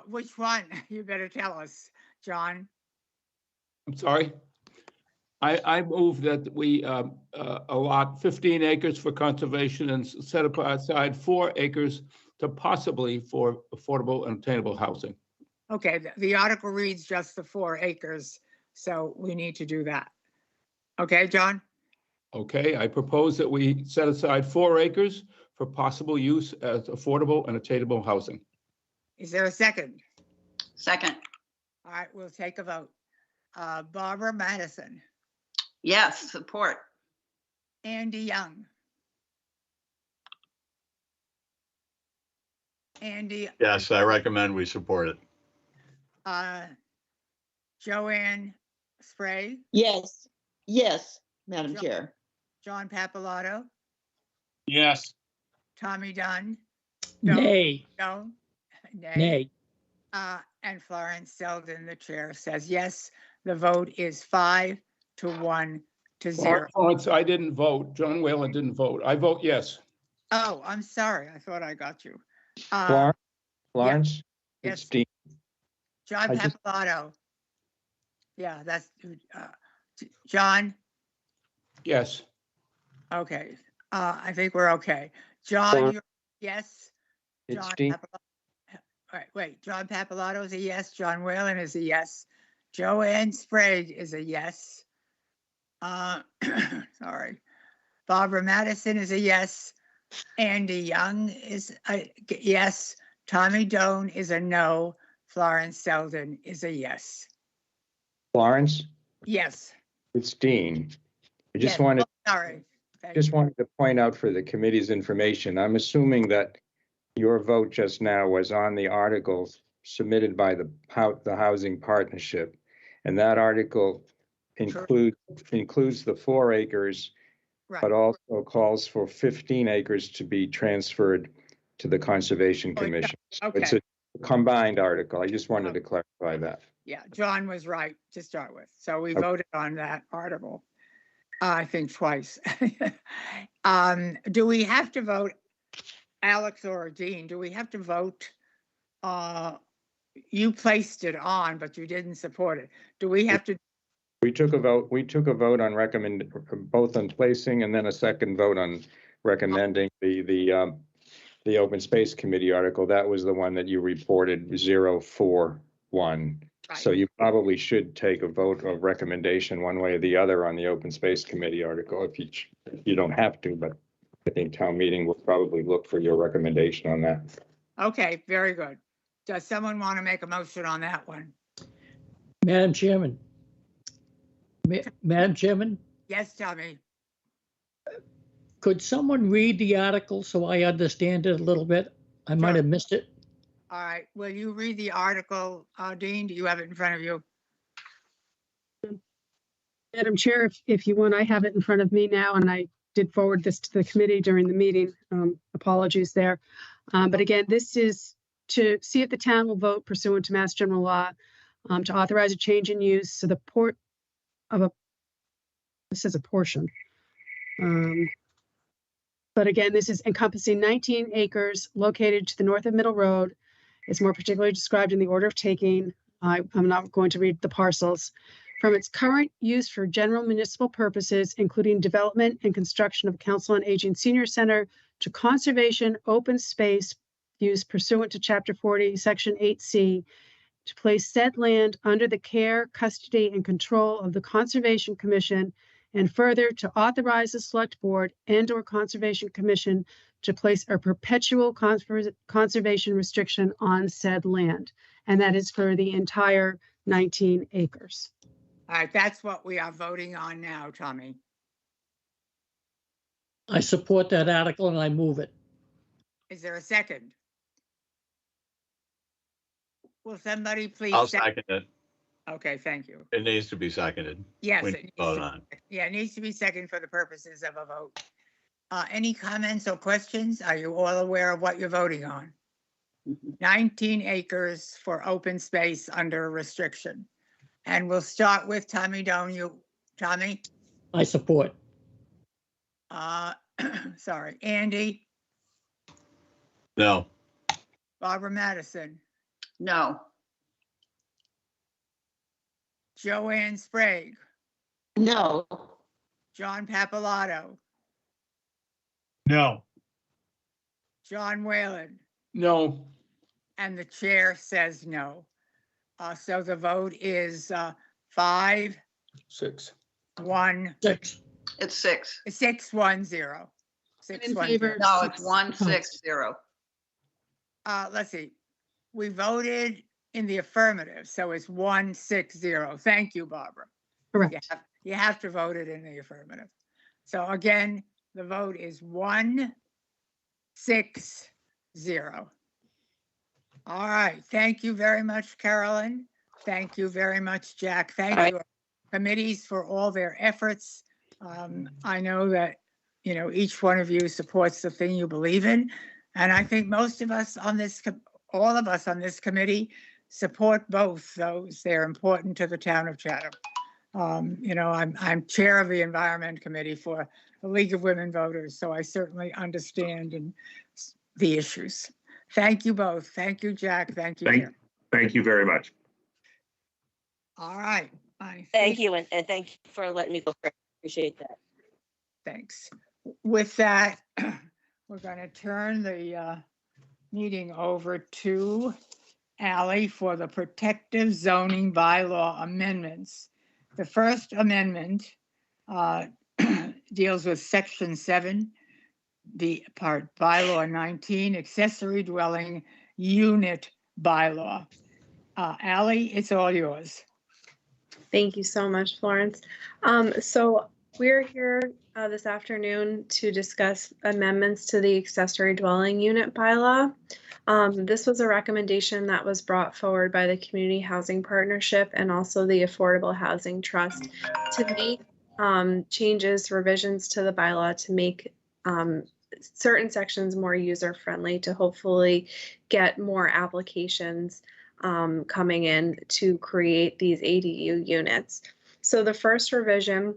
Which one? You better tell us, John. I'm sorry. I move that we allot 15 acres for conservation and set aside 4 acres to possibly for affordable and attainable housing. Okay, the article reads just the 4 acres, so we need to do that. Okay, John? Okay, I propose that we set aside 4 acres for possible use as affordable and attainable housing. Is there a second? Second. All right, we'll take a vote. Barbara Madison, Yes, support. Andy Young. Andy, Yes, I recommend we support it. Joanne Sprague, Yes, yes, Madam Jo- Chair. John Papalato, Yes. Tommy Dunn. Nay, No, nay. nay. And Florence Selden, the chair, says yes. The vote is 5 to 1 to 0. Florence, I didn't vote. John Whalen didn't vote. I vote yes. Oh, I'm sorry. I thought I got you. Florence, Yes, it's Dean. John I just- Papalato. Yeah, that's John. Yes. Okay, I think we're okay. John, you're yes. It's John Dean. All right, wait, John Papalato is a yes. John Whalen is a yes. Joanne Sprague is a yes. Sorry. Barbara Madison is a yes. Andy Young is a yes. Tommy Doan is a no. Florence Selden is a yes. Florence, Yes. it's Dean. I Yes. just wanted, Oh, sorry. Thank just you. wanted to point out for the committee's information, I'm assuming that your vote just now was on the articles submitted by the Housing Partnership. And that article includes the 4 acres, Right. but also calls for 15 acres to be transferred to the Conservation Oh, yeah. Commission. So Okay. it's a combined article. I just wanted to clarify that. Yeah, John was right to start with. So we Okay. voted on that article, I think twice. Do we have to vote, Alex or Dean, do we have to vote? You placed it on, but you didn't support it. Do we have to? We took a vote on both on placing and then a second vote on recommending the Open Space Committee article. That was the one that you reported 041. So you probably should take a vote of recommendation one way or the other on the Open Space Committee article if you don't have to, but I think town meeting will probably look for your recommendation on that. Okay, very good. Does someone want to make a motion on that one? Madam Chairman. Madam Chairman, Yes, Tommy. could someone read the article so I understand it a little bit? I might Sure. have missed it. All right, will you read the article? Dean, do you have it in front of you? Madam Chair, if you want, I have it in front of me now, and I did forward this to the committee during the meeting. Apologies there. But again, this is to see if the town will vote pursuant to Mass General Law to authorize a change in use so the port of this is a portion. But again, this is encompassing 19 acres located to the north of Middle Road. It's more particularly described in the order of taking. I'm not going to read the parcels. From its current use for general municipal purposes, including development and construction of a Council on Aging Senior Center, to conservation open space use pursuant to Chapter 40, Section 8C, to place said land under the care, custody, and control of the Conservation Commission, and further to authorize the Select Board and/or Conservation Commission to place a perpetual conservation restriction on said land. And that is for the entire 19 acres. All right, that's what we are voting on now, Tommy. I support that article and I move it. Is there a second? Will somebody please? I'll second it. Okay, thank you. It needs to be seconded. Yes, We it need needs to vote to- on it. Yeah, it needs to be second for the purposes of a vote. Any comments or questions? Are you all aware of what you're voting on? 19 acres for open space under restriction. And we'll start with Tommy Donahue. Tommy? I support. Sorry, Andy, No, Barbara Madison, No. Joanne Sprague, No. John Papalato, No. John Whalen, No, and the chair says no. So the vote is 5, 6. 1, 6. It's 6. 6, 1, 0. 6, In 1, favor. 0. No, it's 160. Let's see. We voted in the affirmative, so it's 160. Thank you, Barbara. Correct. You have to vote it in the affirmative. So again, the vote is 160. All right, thank you very much, Carolyn. Thank you very much, Jack. Thank you, committees, for all their efforts. I know that, each one of you supports the thing you believe in. And I think most of us on this, all of us on this committee support both those. They're important to the town of Chatham. I'm chair of the Environment Committee for the League of Women Voters, so I certainly understand the issues. Thank you both. Thank you, Jack. Thank you, Jim. Thank you very much. All right. Thank you, and thank you for letting me go first. Appreciate that. Thanks. With that, we're going to turn the meeting over to Ally for the protective zoning bylaw amendments. The first amendment deals with section 7, the part bylaw 19, accessory dwelling unit bylaw. Ally, it's all yours. Thank you so much, Florence. So we're here this afternoon to discuss amendments to the accessory dwelling unit bylaw. This was a recommendation that was brought forward by the Community Housing Partnership and also the Affordable Housing Trust to make changes, revisions to the bylaw to make certain sections more user-friendly, to hopefully get more applications coming in to create these ADU units. So the first revision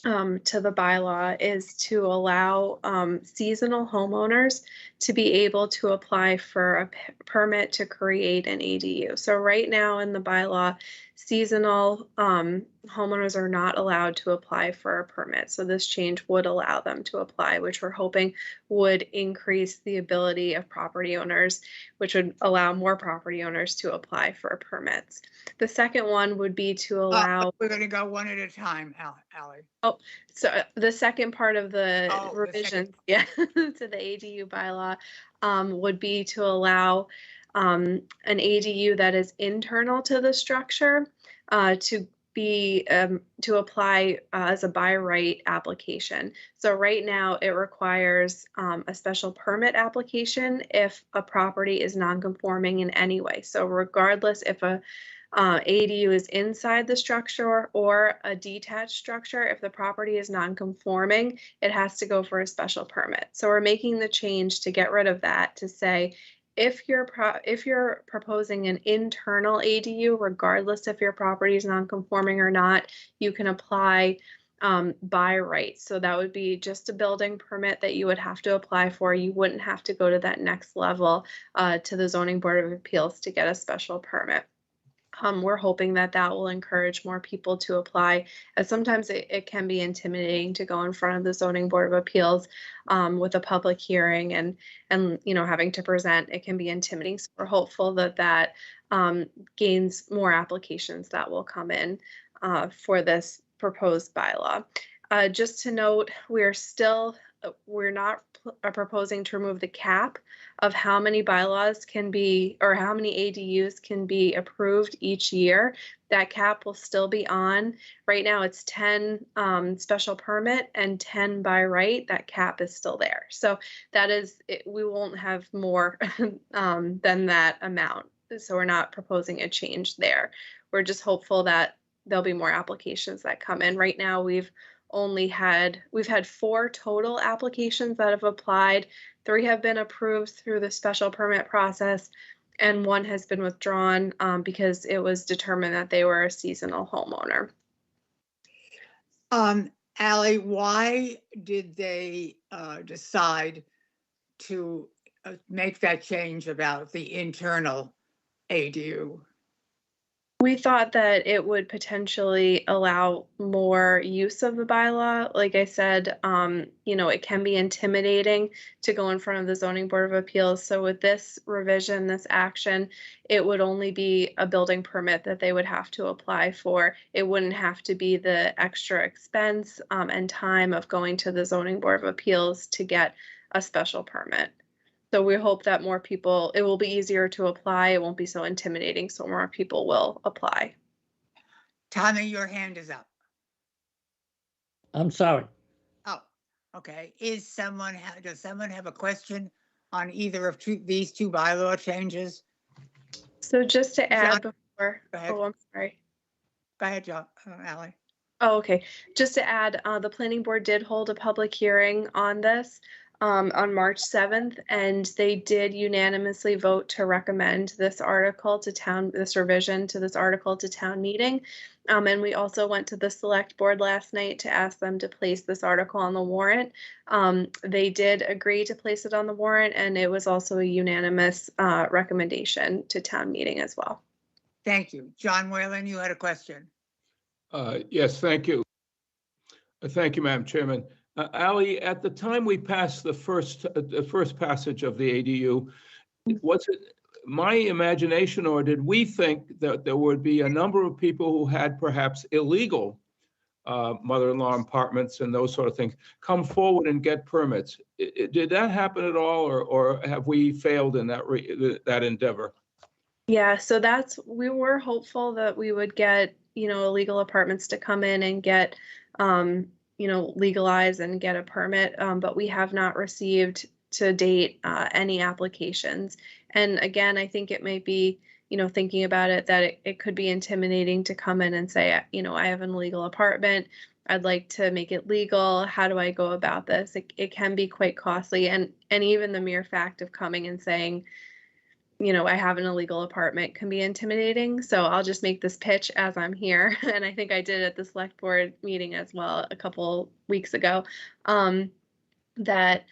to the bylaw is to allow seasonal homeowners to be able to apply for a permit to create an ADU. So right now in the bylaw, seasonal homeowners are not allowed to apply for a permit. So this change would allow them to apply, which we're hoping would increase the ability of property owners, which would allow more property owners to apply for permits. The second one would be to allow. We're going to go one at a time, Ally. Oh, so the second part of the revision, yeah, to the ADU bylaw would be to allow an ADU that is internal to the structure to be to apply as a by right application. So right now it requires a special permit application if a property is non-conforming in any way. So regardless if a ADU is inside the structure or a detached structure, if the property is non-conforming, it has to go for a special permit. So we're making the change to get rid of that, to say if you're proposing an internal ADU, regardless if your property is non-conforming or not, you can apply by right. So that would be just a building permit that you would have to apply for. You wouldn't have to go to that next level to the Zoning Board of Appeals to get a special permit. We're hoping that that will encourage more people to apply, as sometimes it can be intimidating to go in front of the Zoning Board of Appeals with a public hearing and having to present. It can be intimidating. So we're hopeful that that gains more applications that will come in for this proposed bylaw. Just to note, we're not proposing to remove the cap of how many bylaws can be, or how many ADUs can be approved each year. That cap will still be on. Right now it's 10 special permit and 10 by right. That cap is still there. So that is, we won't have more than that amount. So we're not proposing a change there. We're just hopeful that there'll be more applications that come in. Right now we've had 4 total applications that have applied. 3 have been approved through the special permit process, and 1 has been withdrawn because it was determined that they were a seasonal homeowner. Ally, why did they decide to make that change about the internal ADU? We thought that it would potentially allow more use of the bylaw. Like I said, it can be intimidating to go in front of the Zoning Board of Appeals. So with this revision, this action, it would only be a building permit that they would have to apply for. It wouldn't have to be the extra expense and time of going to the Zoning Board of Appeals to get a special permit. So we hope that more people, it will be easier to apply. It won't be so intimidating, so more people will apply. Tommy, your hand is up. I'm sorry. Oh, okay. Does someone have a question on either of these 2 bylaw changes? So just to add before, Go ahead. oh, I'm sorry. Go ahead, John, Ally. Oh, okay. Just to add, the planning board did hold a public hearing on this on March 7th, and they did unanimously vote to recommend this article to town, this revision to this article to town meeting. And we also went to the select board last night to ask them to place this article on the warrant. They did agree to place it on the warrant, and it was also a unanimous recommendation to town meeting as well. Thank you. John Whalen, you had a question. Yes, thank you. Thank you, Madam Chairman. Ally, at the time we passed the first passage of the ADU, was it my imagination, or did we think that there would be a number of people who had perhaps illegal mother-in-law apartments and those sort of things come forward and get permits? Did that happen at all, or have we failed in that endeavor? Yeah, so we were hopeful that we would get, illegal apartments to come in and get, legalize and get a permit, but we have not received to date any applications. And again, I think it might be, thinking about it, that it could be intimidating to come in and say, I have an illegal apartment. I'd like to make it legal. How do I go about this? It can be quite costly. And even the mere fact of coming and saying, I have an illegal apartment can be intimidating. So I'll just make this pitch as I'm here. And I think I did at the select board meeting as well a couple weeks ago, that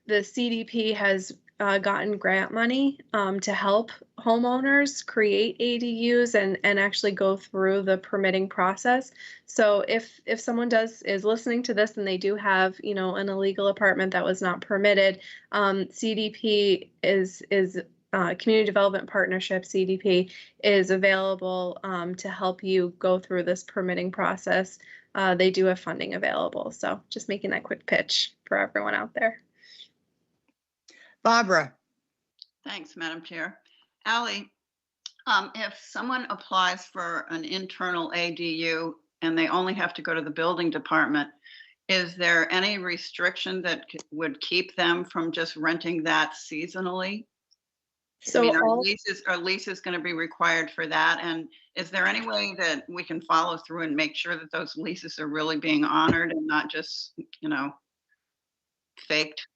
the CDP has gotten grant money to help homeowners create ADUs and actually go through the permitting process. So if someone is listening to this and they do have, an illegal apartment that was not permitted, CDP is Community Development Partnership, CDP, is available to help you go through this permitting process. They do have funding available. So just making that quick pitch for everyone out there. Barbara. Thanks, Madam Chair. Ally, if someone applies for an internal ADU and they only have to go to the building department, is there any restriction that would keep them from just renting that seasonally? So are leases going to be required for that? And is there any way that we can follow through and make sure that those leases are really being honored and not just, faked?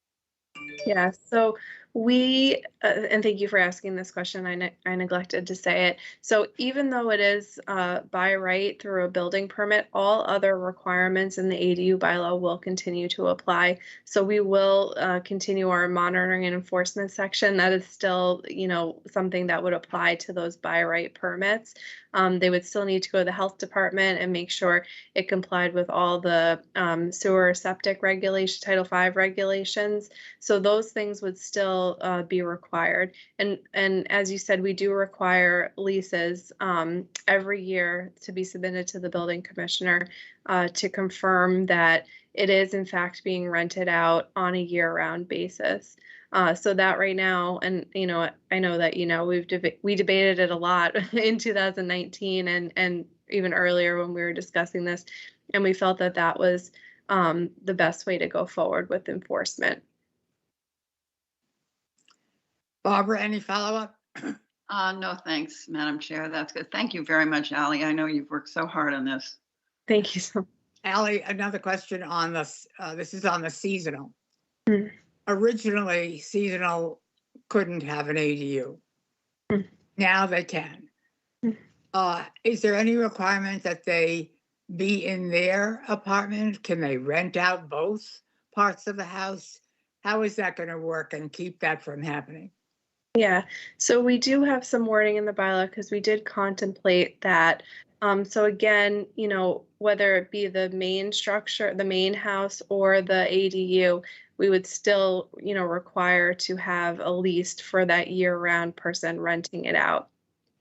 Yeah, so And thank you for asking this question. I neglected to say it. So even though it is by right through a building permit, all other requirements in the ADU bylaw will continue to apply. So we will continue our monitoring and enforcement section. That is still, something that would apply to those by right permits. They would still need to go to the health department and make sure it complied with all the sewer septic regulation, Title V regulations. So those things would still be required. And as you said, we do require leases every year to be submitted to the building commissioner to confirm that it is in fact being rented out on a year-round basis. So that right now, and I know that we debated it a lot in 2019 and even earlier when we were discussing this, and we felt that that was the best way to go forward with enforcement. Barbara, any follow-up? No, thanks, Madam Chair. That's good. Thank you very much, Ally. I know you've worked so hard on this. Thank you so much. Ally, another question on this. This is on the seasonal. Mm. Originally, seasonal couldn't have an ADU. Mm. Now they can. Mm. Is there any requirement that they be in their apartment? Can they rent out both parts of the house? How is that going to work and keep that from happening? Yeah, so we do have some wording in the bylaw because we did contemplate that. So again, whether it be the main structure, the main house, or the ADU, we would still, require to have a lease for that year-round person renting it out.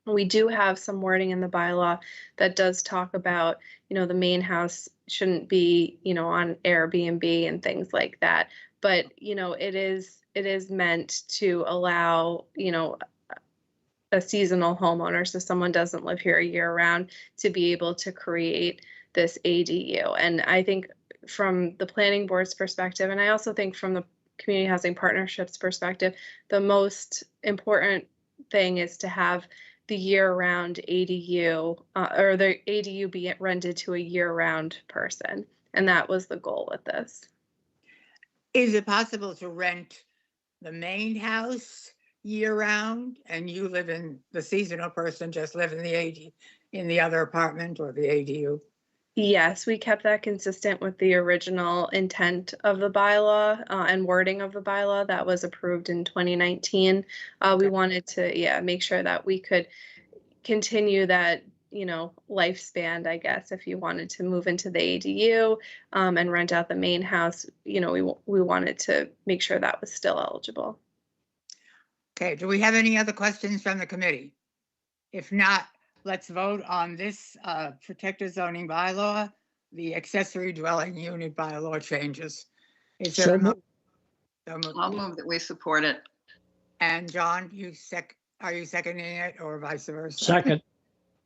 We do have some wording in the bylaw that does talk about, the main house shouldn't be, on Airbnb and things like that. But, it is meant to allow, a seasonal homeowner, so someone doesn't live here year round, to be able to create this ADU. And I think from the planning board's perspective, and I also think from the community housing partnerships perspective, the most important thing is to have the year-round ADU or the ADU be rented to a year-round person. And that was the goal with this. Is it possible to rent the main house year-round and you live in, the seasonal person just live in the other apartment or the ADU? Yes, we kept that consistent with the original intent of the bylaw and wording of the bylaw that was approved in 2019. We wanted to, make sure that we could continue that, lifespan, I guess, if you wanted to move into the ADU and rent out the main house, we wanted to make sure that was still eligible. Okay, do we have any other questions from the committee? If not, let's vote on this protected zoning bylaw, the accessory dwelling unit bylaw changes. Is there So a moved. I'll move that we support it. And John, are you seconding it or vice versa? Second.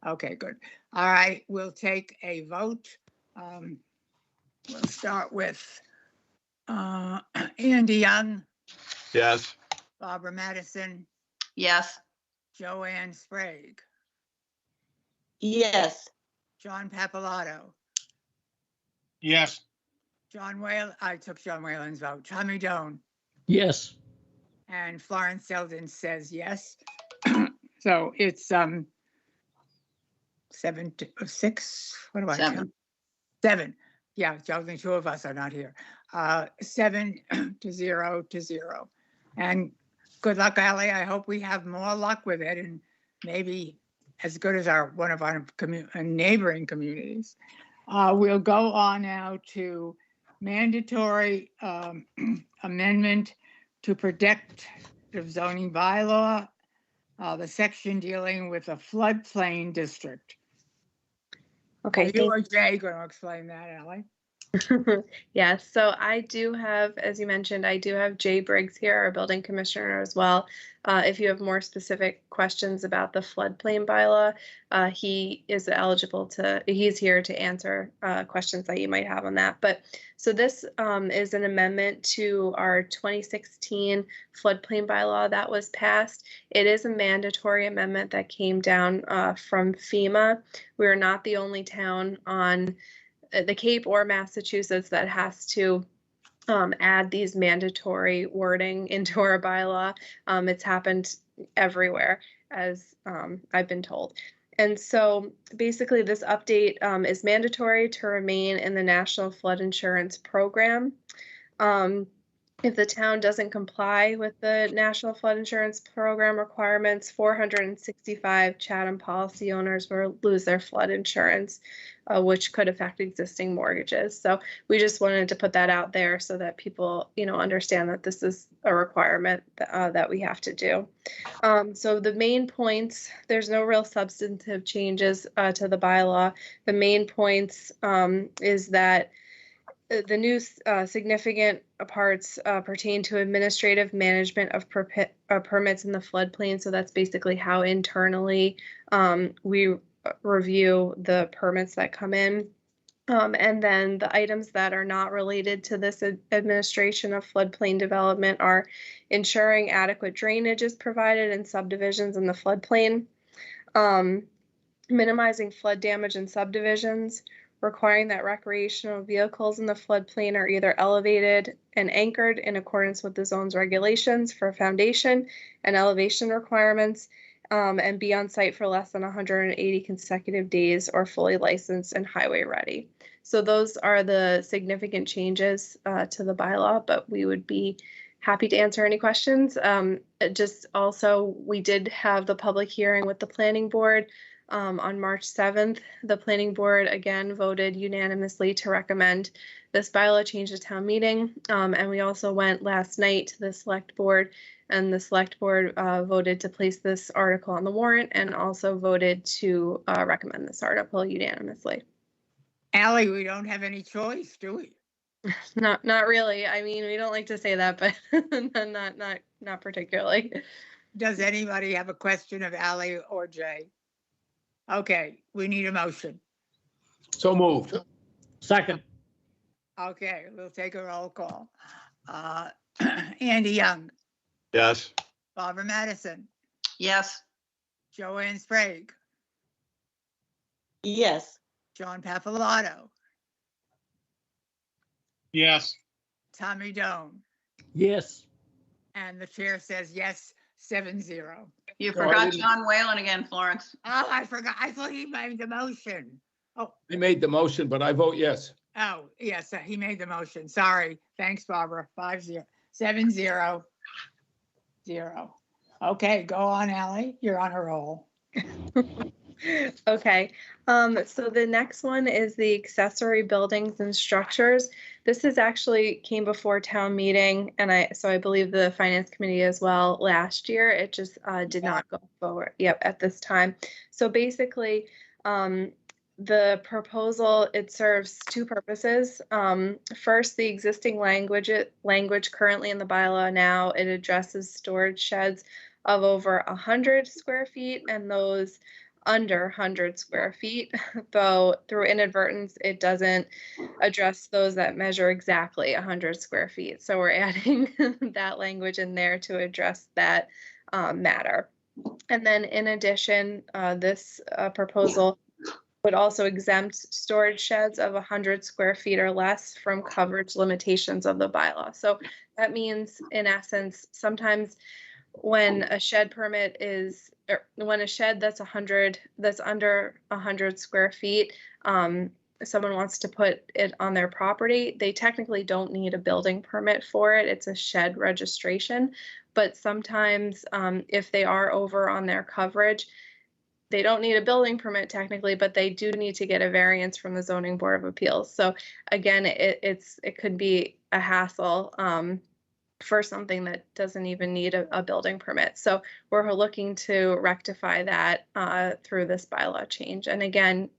Okay, good. All right, we'll take a vote. We'll start with Andy Young, Yes. Barbara Madison, Yes. Joanne Sprague, Yes. John Papalato, Yes. John Whalen, I took John Whalen's vote, Tommy Doan, Yes. and Florence Selden says yes. So it's 7 to 6, what do I count? 7. 7. Yeah, only 2 of us are not here. 7 to 0 to 0. And good luck, Ally. I hope we have more luck with it and maybe as good as one of our neighboring communities. We'll go on now to mandatory amendment to protective zoning bylaw, the section dealing with a floodplain district. Okay. Are you or Jay going to explain that, Ally? Yeah, so I do have, as you mentioned, I do have Jay Briggs here, our building commissioner as well. If you have more specific questions about the floodplain bylaw, he is eligible to, he's here to answer questions that you might have on that. But so this is an amendment to our 2016 floodplain bylaw that was passed. It is a mandatory amendment that came down from FEMA. We are not the only town on the Cape or Massachusetts that has to add these mandatory wording into our bylaw. It's happened everywhere, as I've been told. And so basically this update is mandatory to remain in the National Flood Insurance Program. If the town doesn't comply with the National Flood Insurance Program requirements, 465 Chatham policy owners will lose their flood insurance, which could affect existing mortgages. So we just wanted to put that out there so that people, understand that this is a requirement that we have to do. So the main points, there's no real substantive changes to the bylaw. The main points is that the new significant parts pertain to administrative management of permits in the floodplain. So that's basically how internally we review the permits that come in. And then the items that are not related to this administration of floodplain development are ensuring adequate drainage is provided in subdivisions in the floodplain, minimizing flood damage in subdivisions, requiring that recreational vehicles in the floodplain are either elevated and anchored in accordance with the zone's regulations for foundation and elevation requirements, and be on site for less than 180 consecutive days or fully licensed and highway ready. So those are the significant changes to the bylaw, but we would be happy to answer any questions. Just also, we did have the public hearing with the planning board on March 7th. The planning board again voted unanimously to recommend this bylaw change to town meeting. And we also went last night to the select board, and the select board voted to place this article on the warrant and also voted to recommend this article unanimously. Ally, we don't have any choice, do we? Not really. I mean, we don't like to say that, but not particularly. Does anybody have a question of Ally or Jay? Okay, we need a motion. So moved. Second, Okay, we'll take a roll call. Andy Young, Yes. Barbara Madison, Yes. Joanne Sprague, Yes. John Papalato, Yes. Tommy Doan, yes. and the chair says yes, 7-0. You No, I forgot didn't- John Whalen again, Florence. Oh, I forgot. I thought he made the motion. I made the motion, but I vote yes. Oh, yes, he made the motion. Sorry. Thanks, Barbara. 5-0, 7-0. Okay, go on, Ally. You're on a roll. Okay, so the next one is the accessory buildings and structures. This is actually came before town meeting, and I believe the finance committee as well last year. It just did not go forward. Yep, at this time. So basically, the proposal, it serves two purposes. First, the existing language currently in the bylaw now, it addresses storage sheds of over 100 square feet and those under 100 square feet, though through inadvertence, it doesn't address those that measure exactly 100 square feet. So we're adding that language in there to address that matter. And then in addition, this proposal would also exempt storage sheds of 100 square feet or less from coverage limitations of the bylaw. So that means, in essence, sometimes when a shed permit is, or when a shed that's under 100 square feet, someone wants to put it on their property, they technically don't need a building permit for it. It's a shed registration. But sometimes if they are over on their coverage, they don't need a building permit technically, but they do need to get a variance from the Zoning Board of Appeals. So again, it could be a hassle for something that doesn't even need a building permit. So we're looking to rectify that through this bylaw change. And again,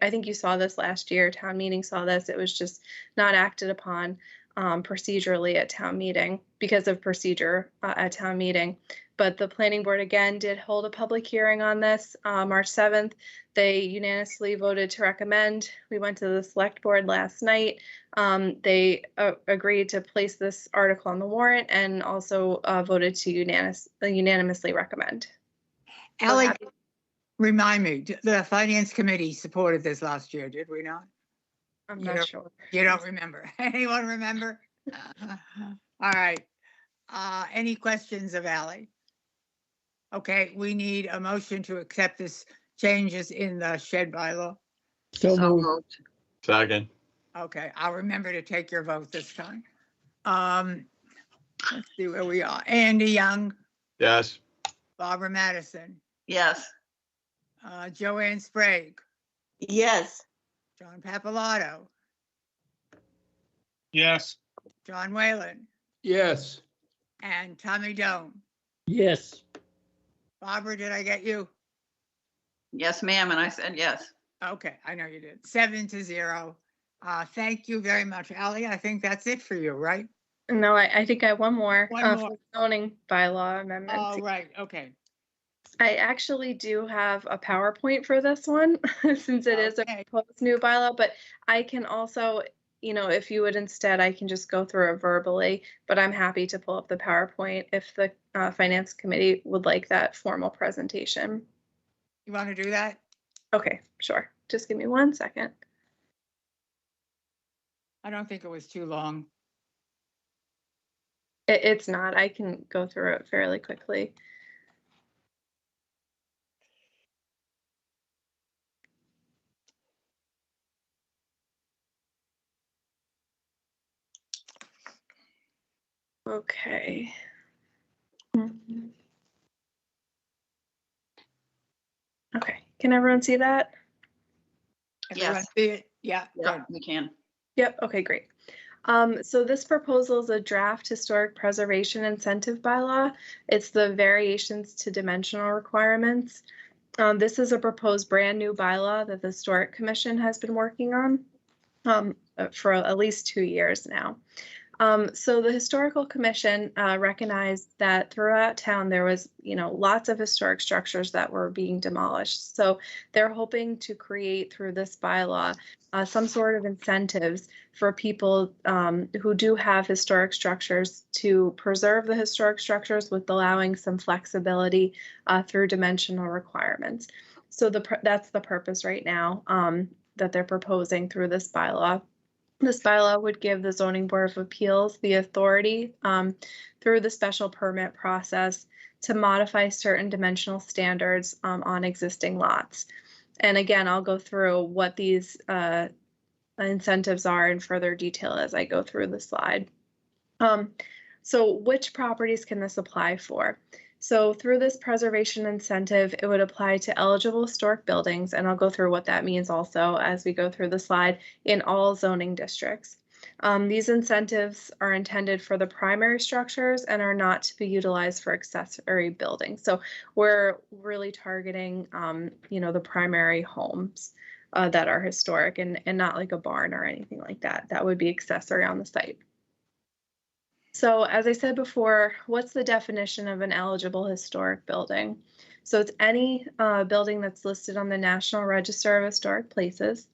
I think you saw this last year, town meeting saw this, it was just not acted upon procedurally at town meeting because of procedure at town meeting. But the planning board again did hold a public hearing on this March 7th. They unanimously voted to recommend. We went to the select board last night. They agreed to place this article on the warrant and also voted to unanimously recommend. Ally, remind me, the finance committee supported this last year, did we not? I'm not sure. You don't remember? Anyone remember? All right. Any questions of Ally? Okay, we need a motion to accept this changes in the shed bylaw. So So moved. moved. Second. Okay, I'll remember to take your vote this time. Let's see where we are. Andy Young, Yes. Barbara Madison, Yes. Joanne Sprague, Yes. John Papalato, Yes. John Whalen, Yes. and Tommy Doan. Yes. Barbara, did I get you? Yes, ma'am. And I said yes. Okay, I know you did. 7-0. Thank you very much, Ally. I think that's it for you, right? No, I think I have one more. One more. For zoning bylaw amendment. Oh, right, okay. I actually do have a PowerPoint for this one since it is a Okay. proposed new bylaw, but I can also, if you would instead, I can just go through it verbally, but I'm happy to pull up the PowerPoint if the Finance Committee would like that formal presentation. You want to do that? Okay, sure. Just give me 1 second. I don't think it was too long. It's not. I can go through it fairly quickly. Okay. Okay, can everyone see that? Everyone Yes. see it? Yeah, Yeah, good. we can. Yep, okay, great. So this proposal is a draft historic preservation incentive bylaw. It's the variations to dimensional requirements. This is a proposed brand new bylaw that the Historic Commission has been working on for at least 2 years now. So the Historical Commission recognized that throughout town there was, lots of historic structures that were being demolished. So they're hoping to create through this bylaw some sort of incentives for people who do have historic structures to preserve the historic structures with allowing some flexibility through dimensional requirements. So that's the purpose right now that they're proposing through this bylaw. This bylaw would give the Zoning Board of Appeals the authority through the special permit process to modify certain dimensional standards on existing lots. And again, I'll go through what these incentives are in further detail as I go through the slide. So which properties can this apply for? So through this preservation incentive, it would apply to eligible historic buildings, and I'll go through what that means also as we go through the slide, in all zoning districts. These incentives are intended for the primary structures and are not to be utilized for accessory buildings. So we're really targeting, the primary homes that are historic and not like a barn or anything like that. That would be accessory on the site. So as I said before, what's the definition of an eligible historic building? So it's any building that's listed on the National Register of Historic Places,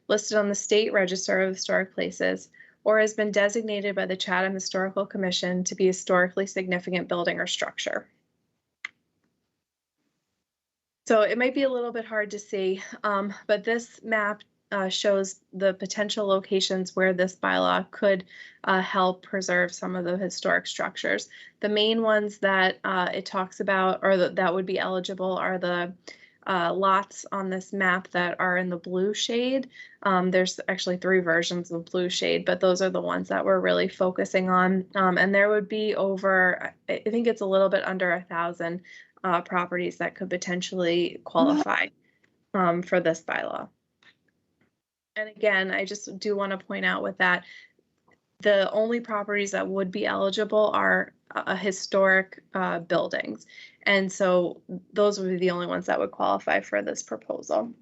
listed on the State Register of Historic Places, or has been designated by the Chatham Historical Commission to be a historically significant building or structure. So it might be a little bit hard to see, but this map shows the potential locations where this bylaw could help preserve some of the historic structures. The main ones that it talks about, or that would be eligible, are the lots on this map that are in the blue shade. There's actually 3 versions of blue shade, but those are the ones that we're really focusing on. And there would be over, I think it's a little bit under 1,000 properties that could potentially qualify for this bylaw. And again, I just do want to point out with that, the only properties that would be eligible are historic buildings. And so those would be the only ones that would qualify for this proposal.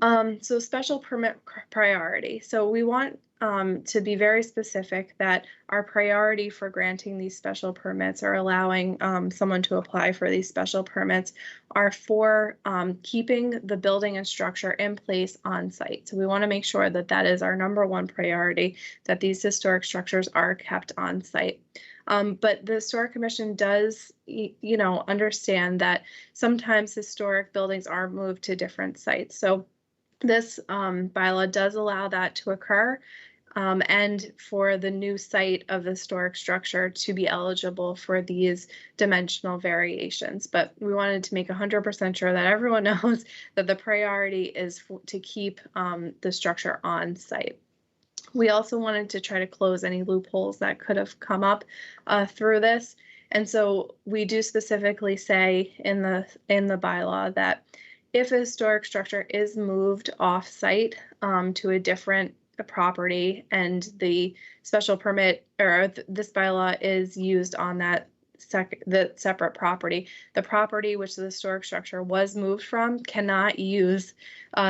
So special permit priority. So we want to be very specific that our priority for granting these special permits or allowing someone to apply for these special permits are for keeping the building and structure in place on site. So we want to make sure that that is our #1 priority, that these historic structures are kept on site. But the Historic Commission does, understand that sometimes historic buildings are moved to different sites. So this bylaw does allow that to occur. and for the new site of the historic structure to be eligible for these dimensional variations. But we wanted to make 100% sure that everyone knows that the priority is to keep the structure on site. We also wanted to try to close any loopholes that could have come up through this. And so we do specifically say in the bylaw that if a historic structure is moved off site to a different property and the special permit or this bylaw is used on that the separate property, the property which the historic structure was moved from cannot use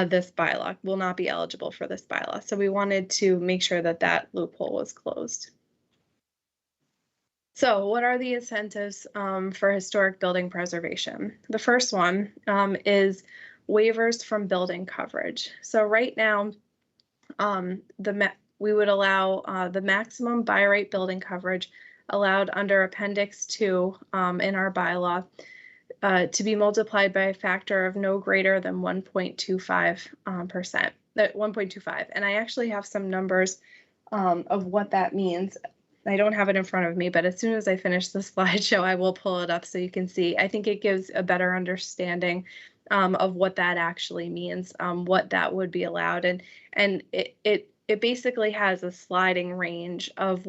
this bylaw, will not be eligible for this bylaw. So we wanted to make sure that that loophole was closed. So what are the incentives for historic building preservation? The first one is waivers from building coverage. So right now, we would allow the maximum by right building coverage allowed under Appendix 2 in our bylaw to be multiplied by a factor of no greater than 1.25%. That 1.25, and I actually have some numbers of what that means. I don't have it in front of me, but as soon as I finish the slideshow, I will pull it up so you can see. I think it gives a better understanding of what that actually means, what that would be allowed, and it basically has a sliding range of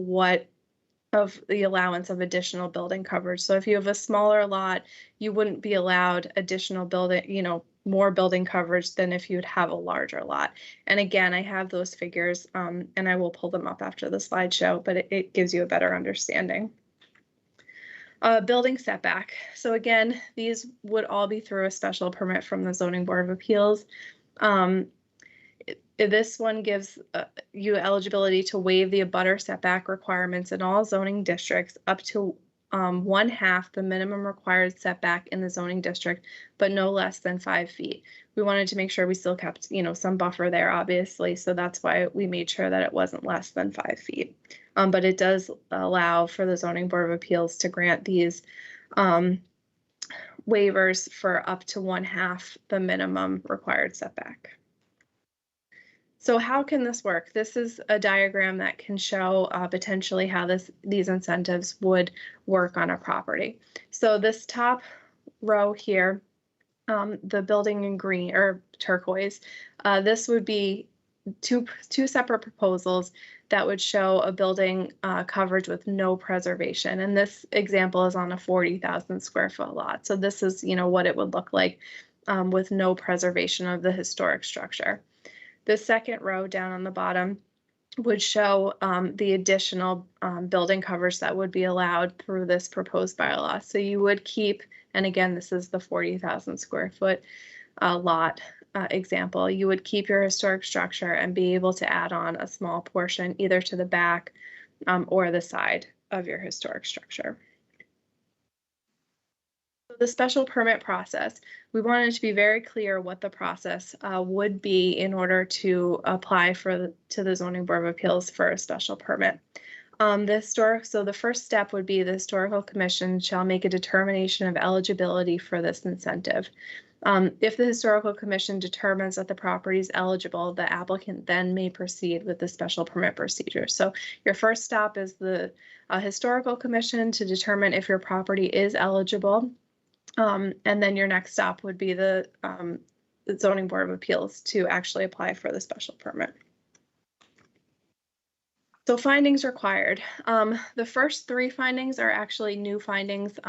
the allowance of additional building coverage. So if you have a smaller lot, you wouldn't be allowed additional building, more building coverage than if you'd have a larger lot. And again, I have those figures and I will pull them up after the slideshow, but it gives you a better understanding. Building setback. So again, these would all be through a special permit from the Zoning Board of Appeals. This one gives you eligibility to waive the abutter setback requirements in all zoning districts up to 1/2 the minimum required setback in the zoning district, but no less than 5 feet. We wanted to make sure we still kept, some buffer there, obviously. So that's why we made sure that it wasn't less than 5 feet. But it does allow for the Zoning Board of Appeals to grant these waivers for up to 1/2 the minimum required setback. So how can this work? This is a diagram that can show potentially how these incentives would work on a property. So this top row here, the building in green or turquoise, this would be two separate proposals that would show a building coverage with no preservation. And this example is on a 40,000 square foot lot. So this is, what it would look like with no preservation of the historic structure. The second row down on the bottom would show the additional building coverage that would be allowed through this proposed bylaw. So you would keep, and again, this is the 40,000 square foot lot example, you would keep your historic structure and be able to add on a small portion either to the back or the side of your historic structure. The special permit process, we wanted to be very clear what the process would be in order to apply to the Zoning Board of Appeals for a special permit. So the first step would be the Historical Commission shall make a determination of eligibility for this incentive. If the Historical Commission determines that the property is eligible, the applicant then may proceed with the special permit procedure. So your first stop is the Historical Commission to determine if your property is eligible. And then your next stop would be the Zoning Board of Appeals to actually apply for the special permit. So findings required. The first 3 findings are actually new findings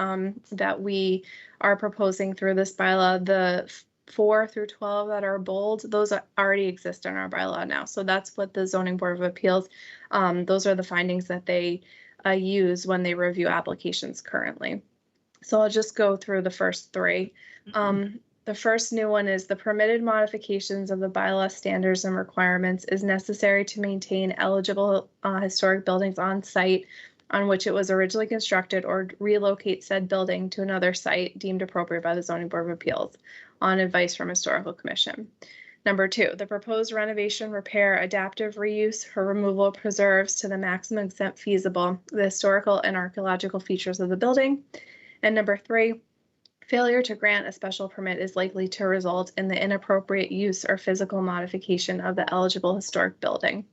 that we are proposing through this bylaw. The 4 through 12 that are bold, those already exist in our bylaw now. So that's what the Zoning Board of Appeals, those are the findings that they use when they review applications currently. So I'll just go through the first 3. The first new one is the permitted modifications of the bylaw standards and requirements is necessary to maintain eligible historic buildings on site on which it was originally constructed or relocate said building to another site deemed appropriate by the Zoning Board of Appeals on advice from Historical Commission. Number 2, the proposed renovation, repair, adaptive reuse, or removal preserves to the maximum extent feasible the historical and archaeological features of the building. And number 3, Failure to grant a special permit is likely to result in the inappropriate use or physical modification of the eligible historic building,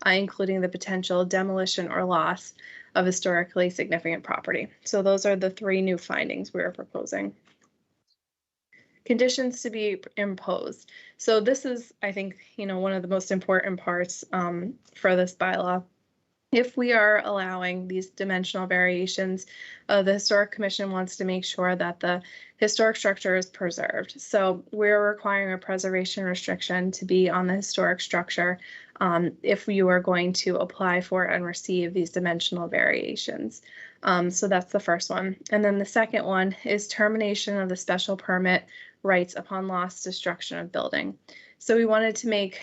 including the potential demolition or loss of historically significant property. So those are the 3 new findings we're proposing. Conditions to be imposed. So this is, I think, one of the most important parts for this bylaw. If we are allowing these dimensional variations, the Historic Commission wants to make sure that the historic structure is preserved. So we're requiring a preservation restriction to be on the historic structure if you are going to apply for and receive these dimensional variations. So that's the first one. And then the second one is termination of the special permit rights upon loss, destruction of building. So we wanted to make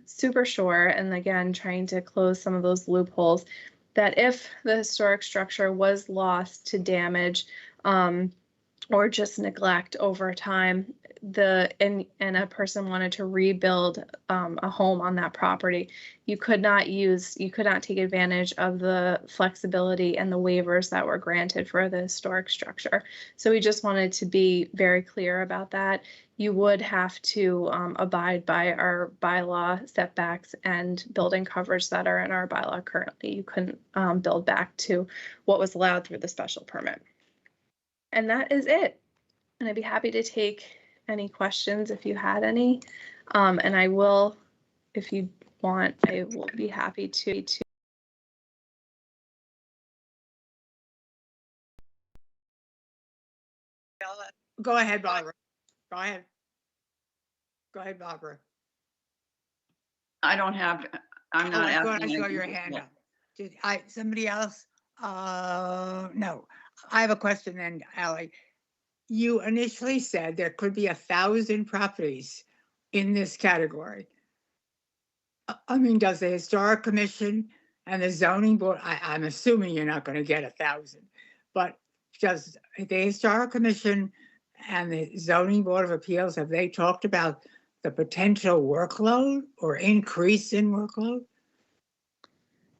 super sure, and again, trying to close some of those loopholes, that if the historic structure was lost to damage or just neglect over time, and a person wanted to rebuild a home on that property, you could not take advantage of the flexibility and the waivers that were granted for the historic structure. So we just wanted to be very clear about that. You would have to abide by our bylaw setbacks and building coverage that are in our bylaw currently. You couldn't build back to what was allowed through the special permit. And that is it. And I'd be happy to take any questions if you had any. And I will, if you want, I will be happy to. Go ahead, Barbara. Go ahead. Go ahead, Barbara. I'm not I saw asking. your hand up. Did somebody else? No. I have a question then, Ally. You initially said there could be 1,000 properties in this category. I mean, does the Historic Commission and the Zoning Board, I'm assuming you're not going to get 1,000, but does the Historic Commission and the Zoning Board of Appeals, have they talked about the potential workload or increase in workload?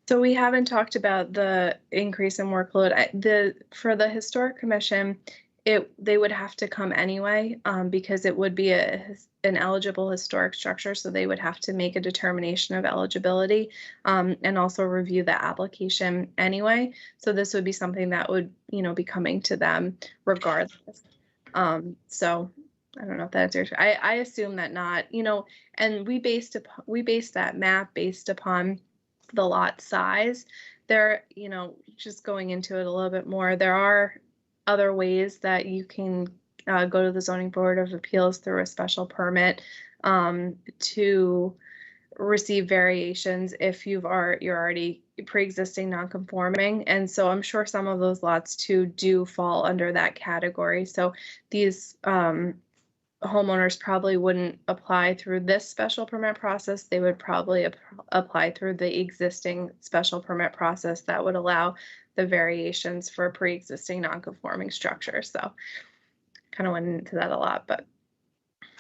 So we haven't talked about the increase in workload. For the Historic Commission, they would have to come anyway because it would be an eligible historic structure. So they would have to make a determination of eligibility and also review the application anyway. So this would be something that would, be coming to them regardless. So I don't know if that's your. I assume that not. And we based that map based upon the lot size. There, just going into it a little bit more, there are other ways that you can go to the Zoning Board of Appeals through a special permit to receive variations if you're already pre-existing non-conforming. And so I'm sure some of those lots too do fall under that category. So these homeowners probably wouldn't apply through this special permit process. They would probably apply through the existing special permit process that would allow the variations for pre-existing non-conforming structures. So kind of went into that a lot, but.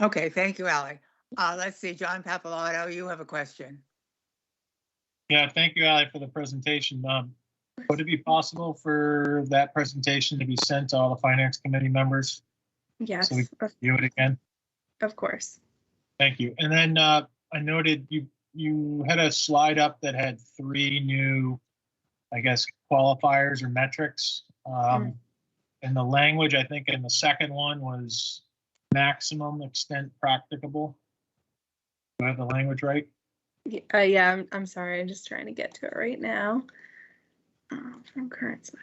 Okay, thank you, Ally. Let's see, John Papalato, you have a question. Yeah, thank you, Ally, for the presentation. Would it be possible for that presentation to be sent to all the Finance Committee members? Yes. So we can view it again? Of course. Thank you. And then I noted you had a slide up that had 3 new, I guess, qualifiers or metrics. And the language, I think, in the second one was maximum extent practicable. Do I have the language right? Yeah, I'm sorry. I'm just trying to get to it right now. From current slide.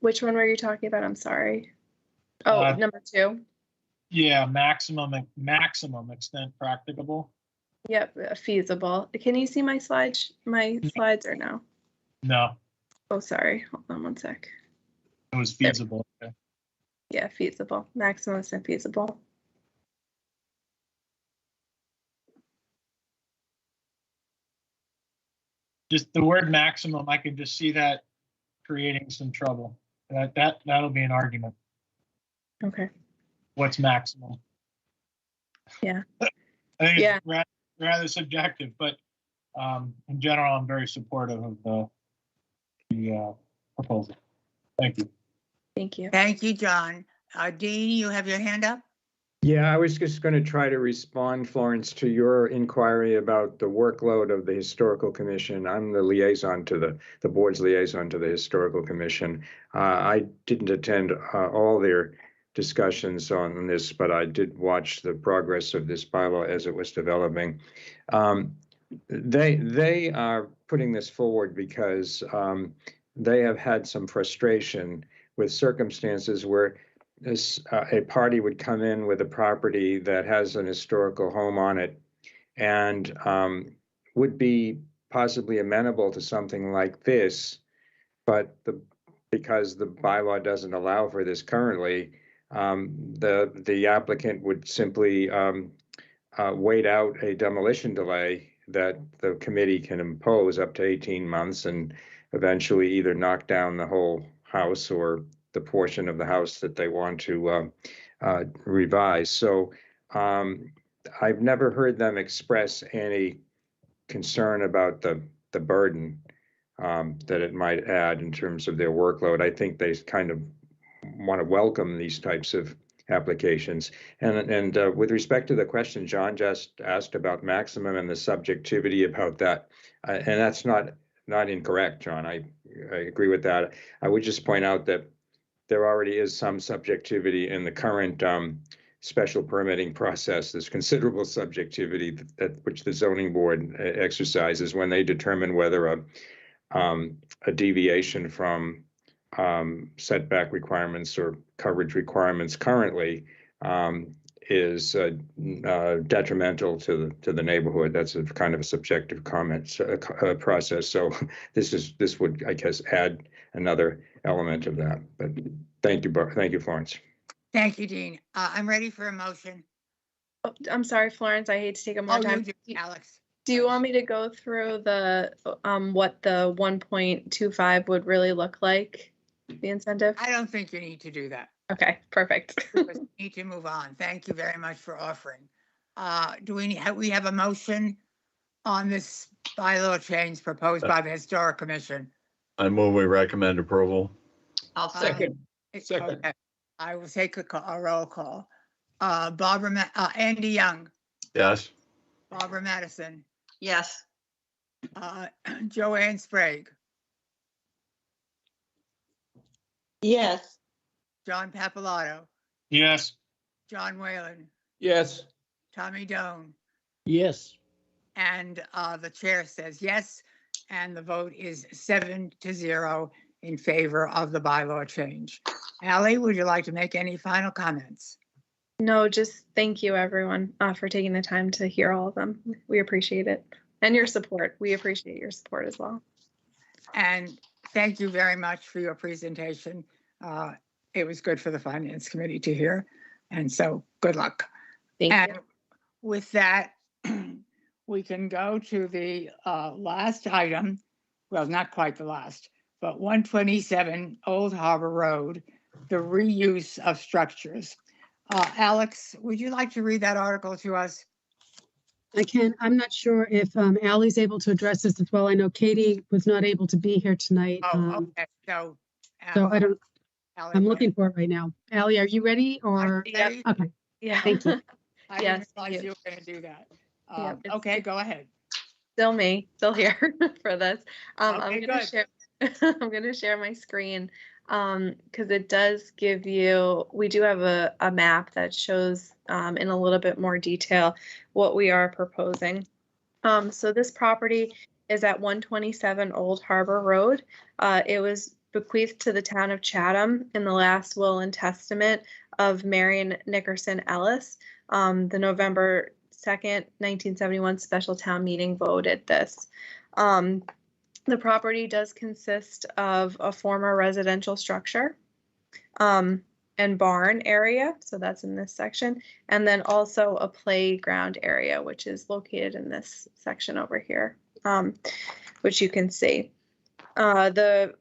Which one were you talking about? I'm sorry. Oh, number 2. Yeah, maximum extent practicable. Yep, feasible. Can you see my slides or no? No. Oh, sorry. Hold on one sec. It was feasible. Okay. Yeah, feasible. Maximum extent feasible. Just the word maximum, I could just see that creating some trouble. That'll be an argument. Okay. What's maximum? Yeah. I think it's rather subjective, but in general, I'm very supportive of the proposal. Thank you. Thank you. Thank you, John. Dean, you have your hand up? Yeah, I was just going to try to respond, Florence, to your inquiry about the workload of the Historical Commission. I'm the liaison to the board's liaison to the Historical Commission. I didn't attend all their discussions on this, but I did watch the progress of this bylaw as it was developing. They are putting this forward because they have had some frustration with circumstances where a party would come in with a property that has an historical home on it and would be possibly amenable to something like this, but because the bylaw doesn't allow for this currently, the applicant would simply wait out a demolition delay that the committee can impose up to 18 months and eventually either knock down the whole house or the portion of the house that they want to revise. So I've never heard them express any concern about the burden that it might add in terms of their workload. I think they kind of want to welcome these types of applications. And with respect to the question John just asked about maximum and the subjectivity about that, and that's not incorrect, John. I agree with that. I would just point out that there already is some subjectivity in the current special permitting process. There's considerable subjectivity which the zoning board exercises when they determine whether a deviation from setback requirements or coverage requirements currently is detrimental to the neighborhood. That's a kind of a subjective comment process. So this would, I guess, add another element of that. But thank you, Florence. Thank you, Dean. I'm ready for a motion. Oh, I'm sorry, Florence. I hate to take up more time. You do, Alex. Do you want me to go through the what the 1.25 would really look like, the incentive? I don't think you need to do that. Okay, perfect. We need to move on. Thank you very much for offering. Do we have a motion on this bylaw change proposed by the Historic Commission? I move we recommend approval. I'll second. Second. Okay. I will take a roll call. Andy Young, Yes. Barbara Madison, Yes. Joanne Sprague, Yes. John Papalato, Yes. John Whalen, Yes. Tommy Doan, Yes. and the chair says yes, and the vote is 7-0 in favor of the bylaw change. Ally, would you like to make any final comments? No, just thank you everyone for taking the time to hear all of them. We appreciate it. And your support. We appreciate your support as well. And thank you very much for your presentation. It was good for the Finance Committee to hear. And so good luck. Thank and you. With that, we can go to the last item. Well, not quite the last, but 127 Old Harbor Road, the reuse of structures. Alex, would you like to read that article to us? I can. I'm not sure if Ally's able to address this as well. I know Katie was not able to be here tonight. Okay. So I don't. Ally, I'm looking for it right now. Ally, are you ready? Or Yep. okay. Yeah. Thank you. I Yes, didn't realize you were going to do that. Okay, go ahead. Still me, still here for this. Okay, I'm gonna good. share. I'm gonna share my screen because it does give you. We do have a map that shows in a little bit more detail what we are proposing. So this property is at 127 Old Harbor Road. It was bequeathed to the town of Chatham in the last will and testament of Marion Nickerson Ellis. The November 2nd, 1971 special town meeting voted this. The property does consist of a former residential structure and barn area, so that's in this section, and then also a playground area, which is located in this section over here, which you can see. The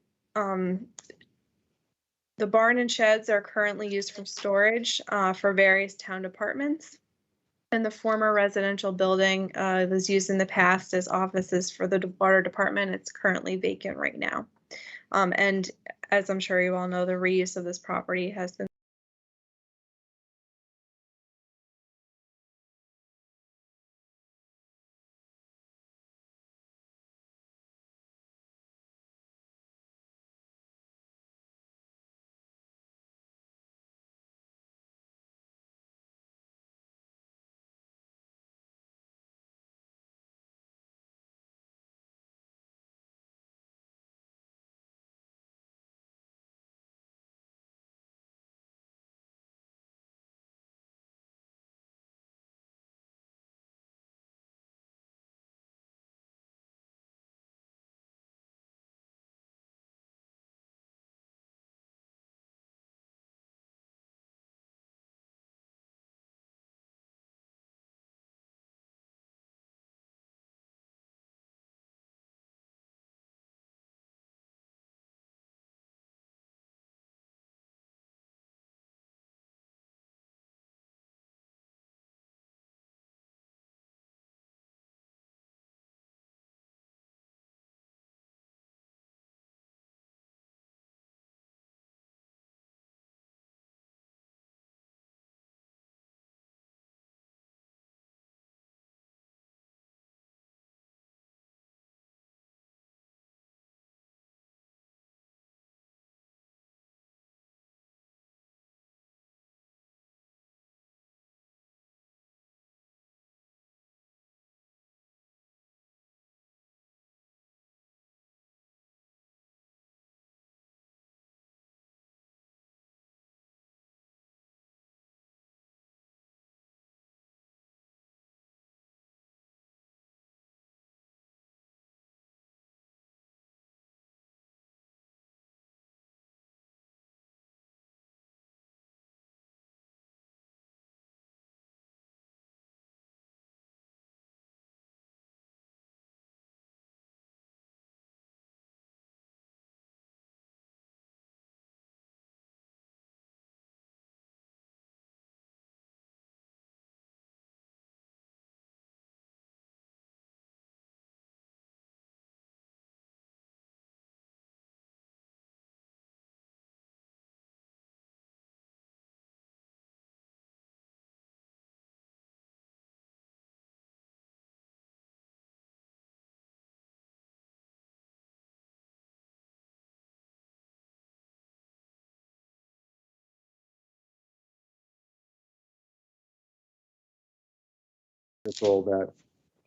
barn and sheds are currently used for storage for various town departments. And the former residential building was used in the past as offices for the water department. It's currently vacant right now. And as I'm sure you all know, the reuse of this property has been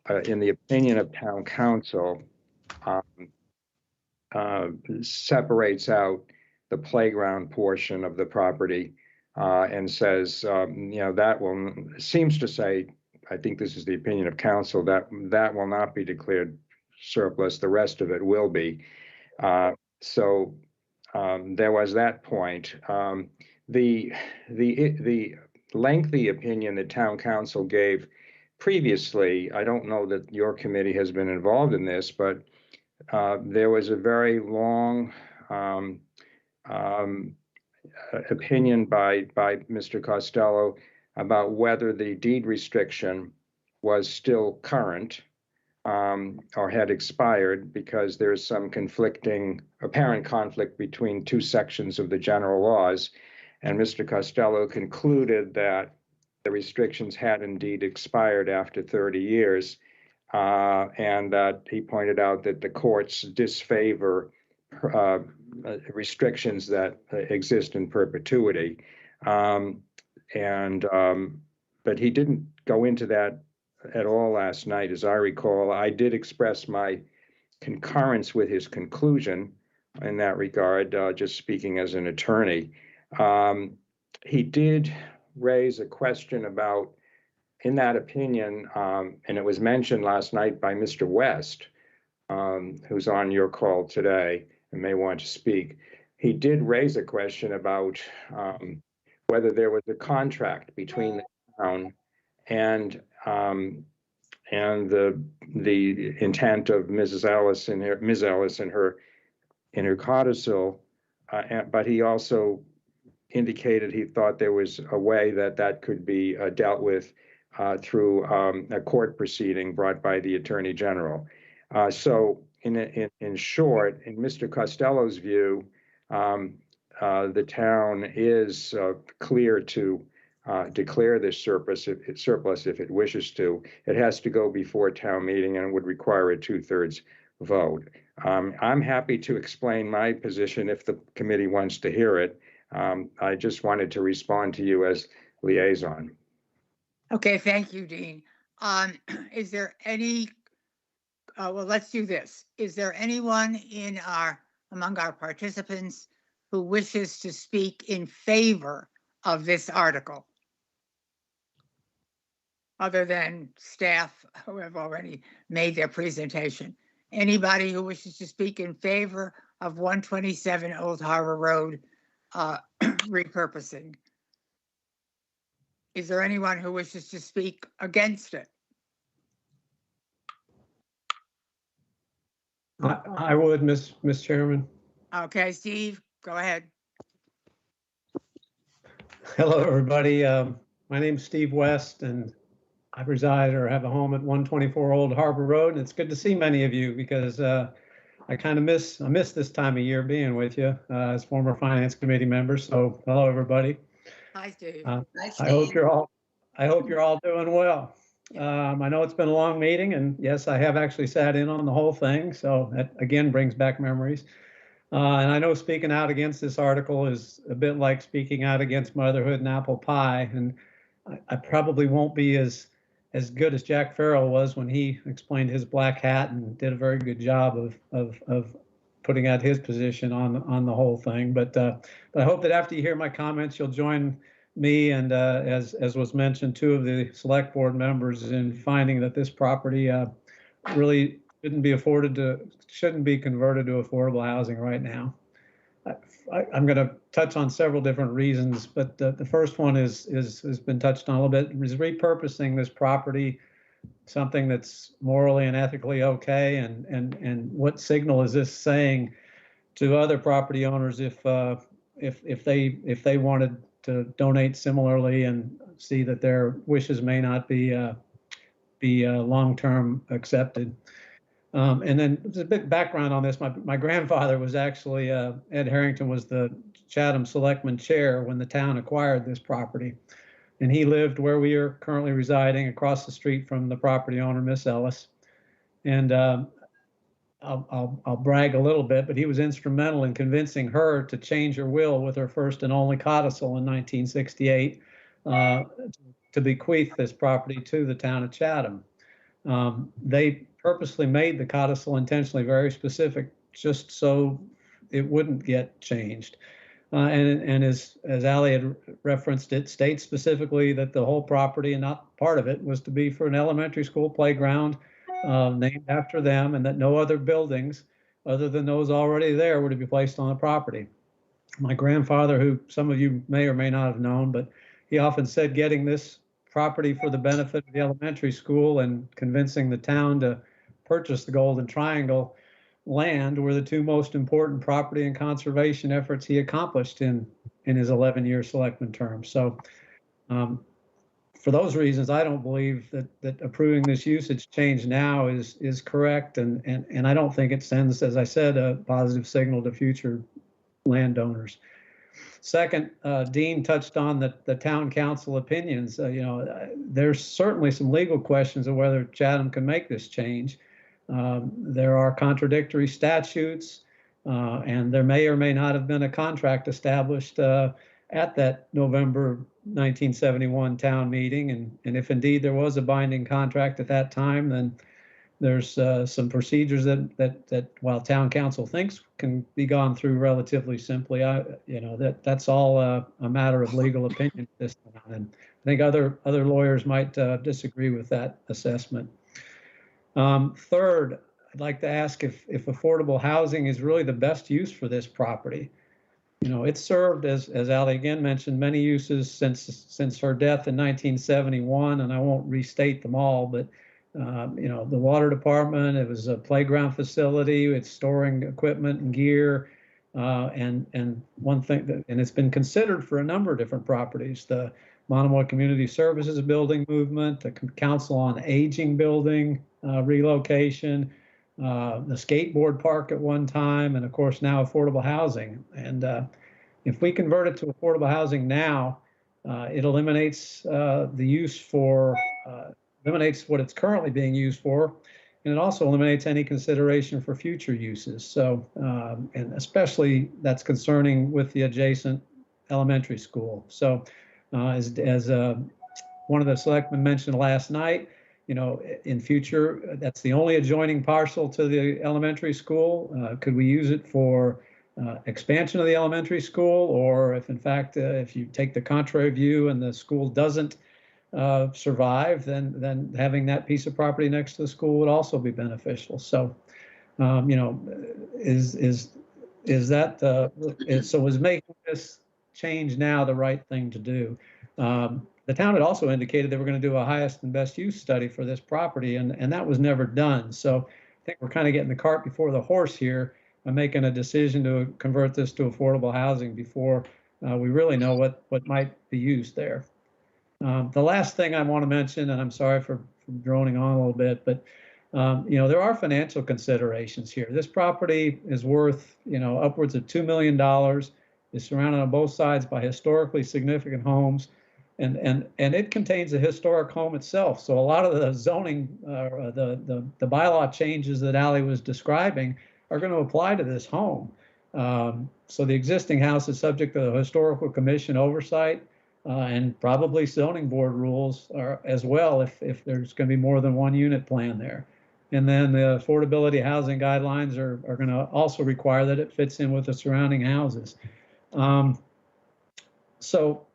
that, in the opinion of town council, um, separates out the playground portion of the property and says, that seems to say, I think this is the opinion of council, that will not be declared surplus. The rest of it will be. So there was that point. The lengthy opinion that town council gave previously, I don't know that your committee has been involved in this, but there was a very long opinion by Mr. Costello about whether the deed restriction was still current or had expired, because there's some apparent conflict between two sections of the general laws. And Mr. Costello concluded that the restrictions had indeed expired after 30 years. And that he pointed out that the courts disfavor restrictions that exist in perpetuity. But he didn't go into that at all last night, as I recall. I did express my concurrence with his conclusion in that regard, just speaking as an attorney. He did raise a question about, in that opinion, and it was mentioned last night by Mr. West, who's on your call today and may want to speak. He did raise a question about whether there was a contract between the town and the intent of Ms. Ellis in her codicil, but he also indicated he thought there was a way that could be dealt with through a court proceeding brought by the Attorney General. So in short, in Mr. Costello's view, the town is clear to declare this surplus if it wishes to. It has to go before town meeting and would require a 2/3 vote. I'm happy to explain my position if the committee wants to hear it. I just wanted to respond to you as liaison. Okay, thank you, Dean. Is there any, well, let's do this. Is there anyone among our participants who wishes to speak in favor of this article? Other than staff who have already made their presentation. Anybody who wishes to speak in favor of 127 Old Harbor Road repurposing? Is there anyone who wishes to speak against it? I would, Miss Chairman. Okay, Steve, go ahead. Hello, everybody. My name's Steve West, and I reside or have a home at 124 Old Harbor Road. And it's good to see many of you because I kind of miss this time of year being with you as former Finance Committee members. So hello, everybody. Hi, Steve. Hi, I hope Steve. you're all doing well. I know it's been a long meeting, and yes, I have actually sat in on the whole thing. So that again brings back memories. And I know speaking out against this article is a bit like speaking out against motherhood and apple pie. And I probably won't be as good as Jack Farrell was when he explained his black hat and did a very good job of putting out his position on the whole thing. But I hope that after you hear my comments, you'll join me and as was mentioned, 2 of the select board members in finding that this property really shouldn't be converted to affordable housing right now. I'm going to touch on several different reasons, but the first one has been touched on a little bit. Is repurposing this property something that's morally and ethically okay, and what signal is this saying to other property owners if they wanted to donate similarly and see that their wishes may not be long-term accepted? And then there's a bit background on this. My grandfather was actually, Ed Harrington was the Chatham Selectman Chair when the town acquired this property. And he lived where we are currently residing, across the street from the property owner, Miss Ellis. And I'll brag a little bit, but he was instrumental in convincing her to change her will with her first and only codicil in 1968 to bequeath this property to the town of Chatham. They purposely made the codicil intentionally very specific, just so it wouldn't get changed. And as Ally had referenced, it states specifically that the whole property and not part of it was to be for an elementary school playground named after them, and that no other buildings other than those already there were to be placed on the property. My grandfather, who some of you may or may not have known, but he often said getting this property for the benefit of the elementary school and convincing the town to purchase the Golden Triangle land were the 2 most important property and conservation efforts he accomplished in his 11-year selectman term. So for those reasons, I don't believe that approving this usage change now is correct, and I don't think it sends, as I said, a positive signal to future landowners. Second, Dean touched on the town council opinions. There's certainly some legal questions of whether Chatham can make this change. There are contradictory statutes, and there may or may not have been a contract established at that November 1971 town meeting. And if indeed there was a binding contract at that time, then there's some procedures that while town council thinks can be gone through relatively simply, that's all a matter of legal opinion at this time. And I think other lawyers might disagree with that assessment. Third, I'd like to ask if affordable housing is really the best use for this property. It's served, as Ally again mentioned, many uses since her death in 1971, and I won't restate them all, but the water department, it was a playground facility, it's storing equipment and gear, and one thing and it's been considered for a number of different properties, the Monomoy Community Services building movement, the Council on Aging building relocation, the skateboard park at one time, and of course now affordable housing. And if we convert it to affordable housing now, it eliminates the use for, eliminates what it's currently being used for, and it also eliminates any consideration for future uses. So, and especially that's concerning with the adjacent elementary school. So, as one of the selectmen mentioned last night, you know, in future, that's the only adjoining parcel to the elementary school. Could we use it for expansion of the elementary school? Or if in fact, if you take the contrary view and the school doesn't survive, then having that piece of property next to the school would also be beneficial. So, you know, is that, so is making this change now the right thing to do? The town had also indicated they were going to do a highest and best use study for this property, and that was never done. So I think we're kind of getting the cart before the horse here by making a decision to convert this to affordable housing before we really know what might be used there. The last thing I want to mention, and I'm sorry for droning on a little bit, but you know, there are financial considerations here. This property is worth, you know, upwards of $2 million. It's surrounded on both sides by historically significant homes. And it contains a historic home itself. So a lot of the zoning, the bylaw changes that Ali was describing are going to apply to this home. So the existing house is subject to the historical commission oversight and probably zoning board rules as well if there's going to be more than one unit plan there. And then the affordability housing guidelines are going to also require that it fits in with the surrounding houses. So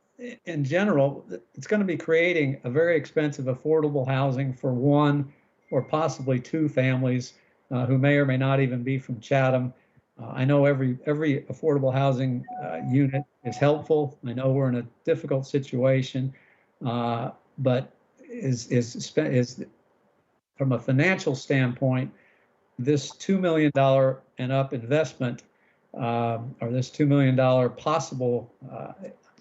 in general, it's going to be creating a very expensive affordable housing for one or possibly two families who may or may not even be from Chatham. I know every affordable housing unit is helpful. I know we're in a difficult situation, but is from a financial standpoint, this $2 million and up investment or this $2 million possible.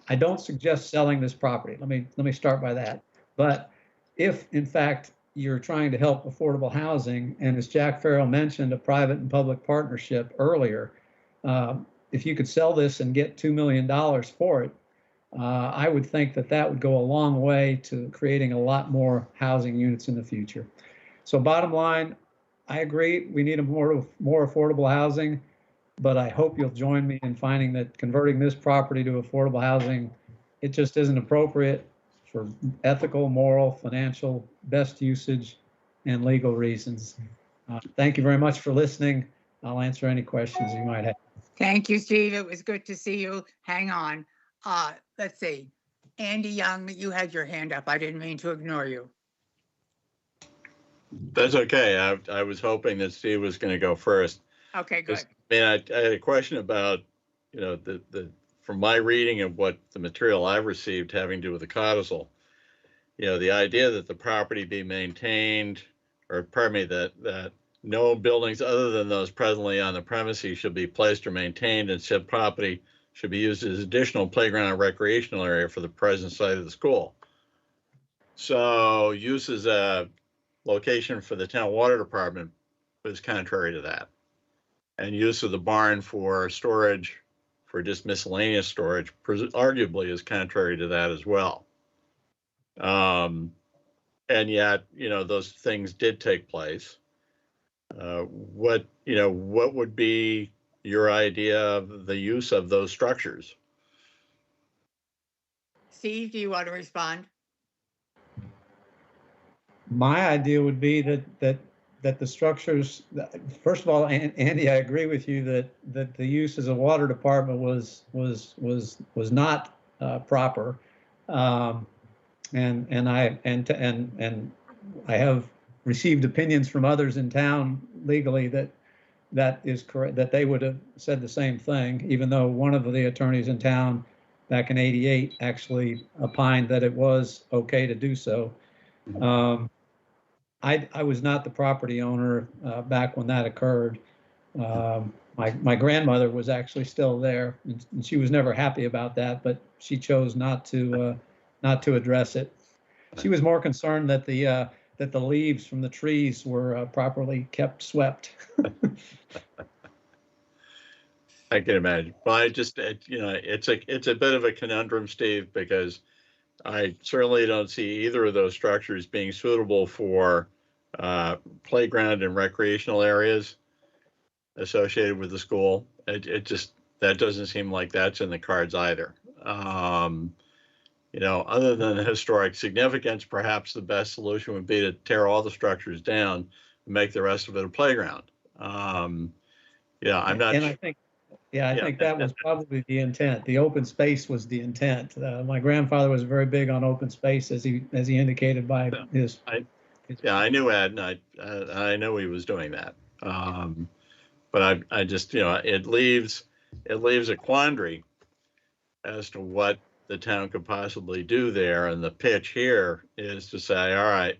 I don't suggest selling this property. Let me start by that. But if in fact you're trying to help affordable housing, and as Jack Farrell mentioned, a private and public partnership earlier, if you could sell this and get $2 million for it, I would think that would go a long way to creating a lot more housing units in the future. So bottom line, I agree, we need a more affordable housing. But I hope you'll join me in finding that converting this property to affordable housing, it just isn't appropriate for ethical, moral, financial, best usage, and legal reasons. Thank you very much for listening. I'll answer any questions you might have. Thank you, Steve. It was good to see you. Hang on. Let's see. Andy Young, you had your hand up. I didn't mean to ignore you. That's okay. I was hoping that Steve was going to go first. Okay, good. I had a question about, you know, from my reading of what the material I've received having to do with the codicil, you know, the idea that the property be maintained, or pardon me, that no buildings other than those presently on the premises should be placed or maintained, and said property should be used as additional playground and recreational area for the present site of the school. So use as a location for the town water department was contrary to that. And use of the barn for storage, for just miscellaneous storage, arguably is contrary to that as well. And yet, you know, those things did take place. What would be your idea of the use of those structures? Steve, do you want to respond? My idea would be that the structures, first of all, Andy, I agree with you that the use as a water department was not proper, and I have received opinions from others in town legally that is correct, that they would have said the same thing, even though one of the attorneys in town back in '88 actually opined that it was okay to do so. I was not the property owner back when that occurred. My grandmother was actually still there, and she was never happy about that, but she chose not to address it. She was more concerned that the that the leaves from the trees were properly kept swept. I can imagine. Well, it's a bit of a conundrum, Steve, because I certainly don't see either of those structures being suitable for playground and recreational areas associated with the school. That doesn't seem like that's in the cards either. Other than the historic significance, perhaps the best solution would be to tear all the structures down and make the rest of it a playground. I'm not. And I think that was probably the intent. The open space was the intent. My grandfather was very big on open space, as he indicated by his. I knew Ed, and I know he was doing that. But I just, it leaves a quandary as to what the town could possibly do there. And the pitch here is to say, all right,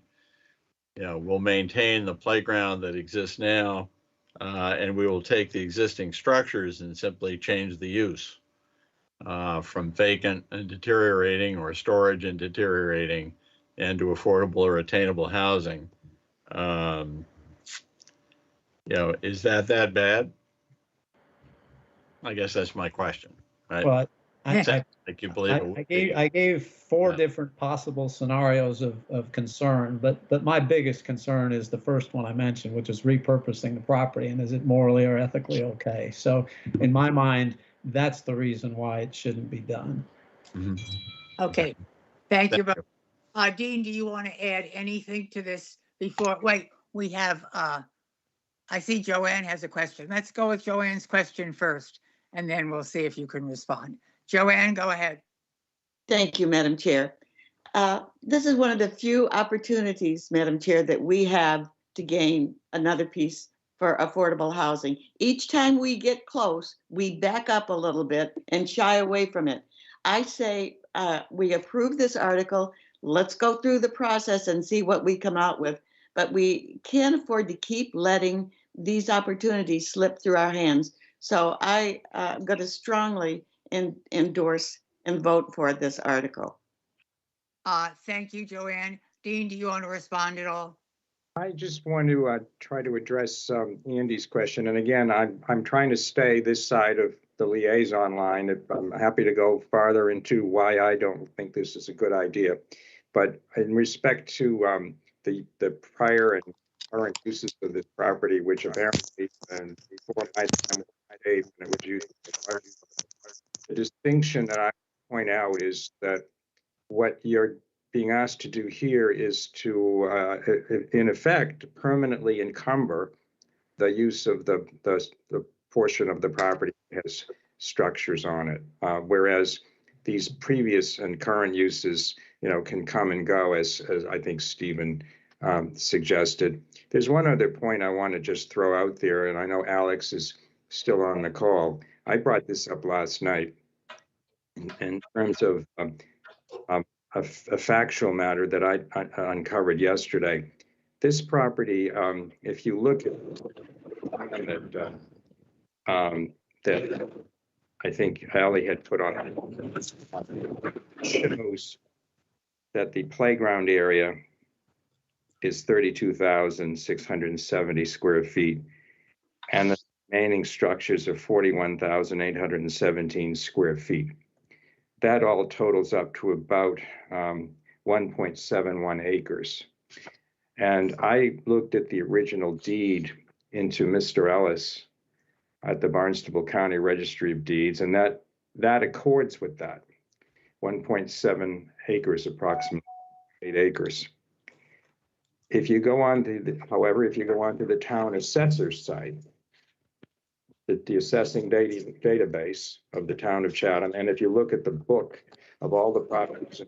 we'll maintain the playground that exists now, and we will take the existing structures and simply change the use from vacant and deteriorating, or storage and deteriorating, and to affordable or attainable housing. Is that bad? I guess that's my question. Right? Well, you believe it would be. I gave four different possible scenarios of concern, but my biggest concern is the first one I mentioned, which is repurposing the property, and is it morally or ethically okay? So in my mind, that's the reason why it shouldn't be done. Mm-hmm. Okay, thank you. Dean, do you want to add anything to this before? Wait, we have, I see Joanne has a question. Let's go with Joanne's question first, and then we'll see if you can respond. Joanne, go ahead. Thank you, Madam Chair. This is one of the few opportunities, Madam Chair, that we have to gain another piece for affordable housing. Each time we get close, we back up a little bit and shy away from it. I say we approve this article. Let's go through the process and see what we come out with. But we can't afford to keep letting these opportunities slip through our hands. So I'm going to strongly endorse and vote for this article. Thank you, Joanne. Dean, do you want to respond at all? I just want to try to address Andy's question. And again, I'm trying to stay this side of the liaison line. I'm happy to go farther into why I don't think this is a good idea. But in respect to the prior and current uses of this property, which apparently, and before my time, when it was used, the distinction that I point out is that what you're being asked to do here is to, in effect, permanently encumber the use of the portion of the property that has structures on it, whereas these previous and current uses, can come and go, as I think Stephen suggested. There's one other point I want to just throw out there, and I know Alex is still on the call. I brought this up last night in terms of a factual matter that I uncovered yesterday. This property, if you look at that I think Ally had put on, shows that the playground area is 32,670 square feet, and the remaining structures are 41,817 square feet. That all totals up to about 1.71 acres. And I looked at the original deed into Mr. Ellis at the Barnstable County Registry of Deeds, and that accords with that. 1.7 acres, approximately 8 acres. If you go on to however, if you go on to the town assessor's site, the assessing database of the town of Chatham, and if you look at the book of all the properties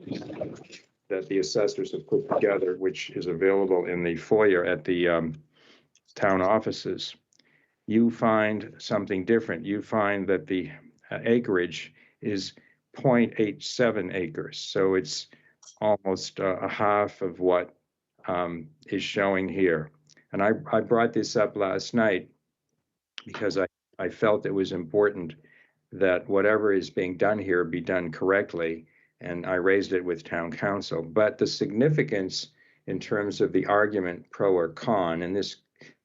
that the assessors have put together, which is available in the foyer at the town offices, you find something different. You find that the acreage is 0.87 acres. So it's almost a half of what is showing here. And I brought this up last night because I felt it was important that whatever is being done here be done correctly. And I raised it with town council. But the significance in terms of the argument pro or con, and this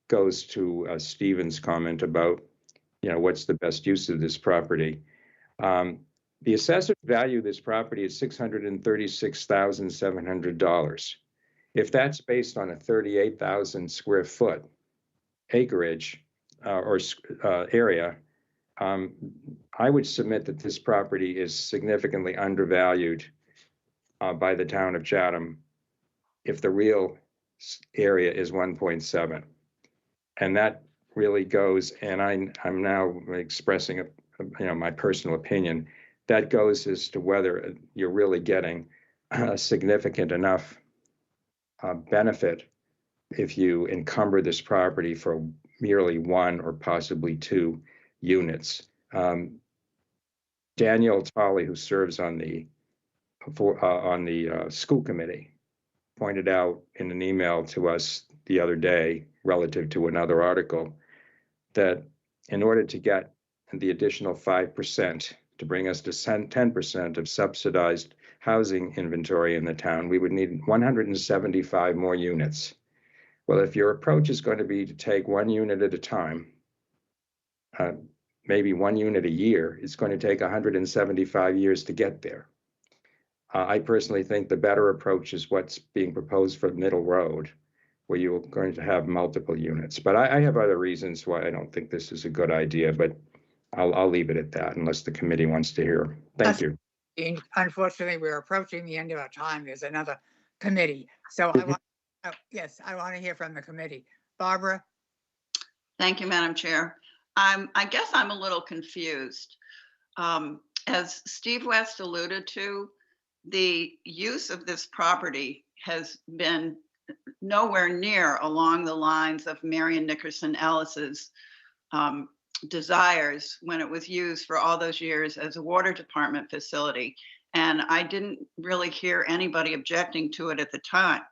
goes to Stephen's comment about, what's the best use of this property. The assessor value of this property is $636,700. If that's based on a 38,000 square foot acreage or area, I would submit that this property is significantly undervalued by the town of Chatham if the real area is 1.7. And that really goes, and I'm now expressing my personal opinion, that goes as to whether you're really getting a significant enough benefit if you encumber this property for merely one or possibly two units. Daniel Tolley, who serves on the school committee, pointed out in an email to us the other day relative to another article that in order to get the additional 5% to bring us to 10% of subsidized housing inventory in the town, we would need 175 more units. Well, if your approach is going to be to take one unit at a time, maybe one unit a year, it's going to take 175 years to get there. I personally think the better approach is what's being proposed for Middle Road, where you're going to have multiple units. But I have other reasons why I don't think this is a good idea, but I'll leave it at that unless the committee wants to hear. Thank you. Unfortunately, we're approaching the end of our time. There's another committee. So I want to hear from the committee. Barbara? Thank you, Madam Chair. I guess I'm a little confused. As Steve West alluded to, the use of this property has been nowhere near along the lines of Marion Nickerson Ellis's desires when it was used for all those years as a water department facility. And I didn't really hear anybody objecting to it at the time.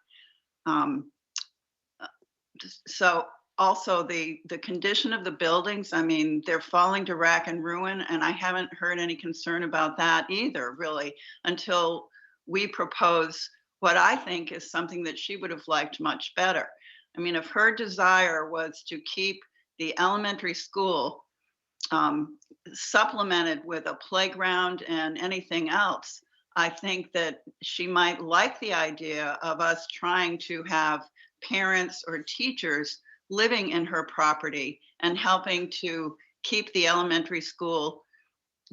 So also the condition of the buildings, I mean, they're falling to rack and ruin, and I haven't heard any concern about that either, really, until we propose what I think is something that she would have liked much better. I mean, if her desire was to keep the elementary school supplemented with a playground and anything else, I think that she might like the idea of us trying to have parents or teachers living in her property and helping to keep the elementary school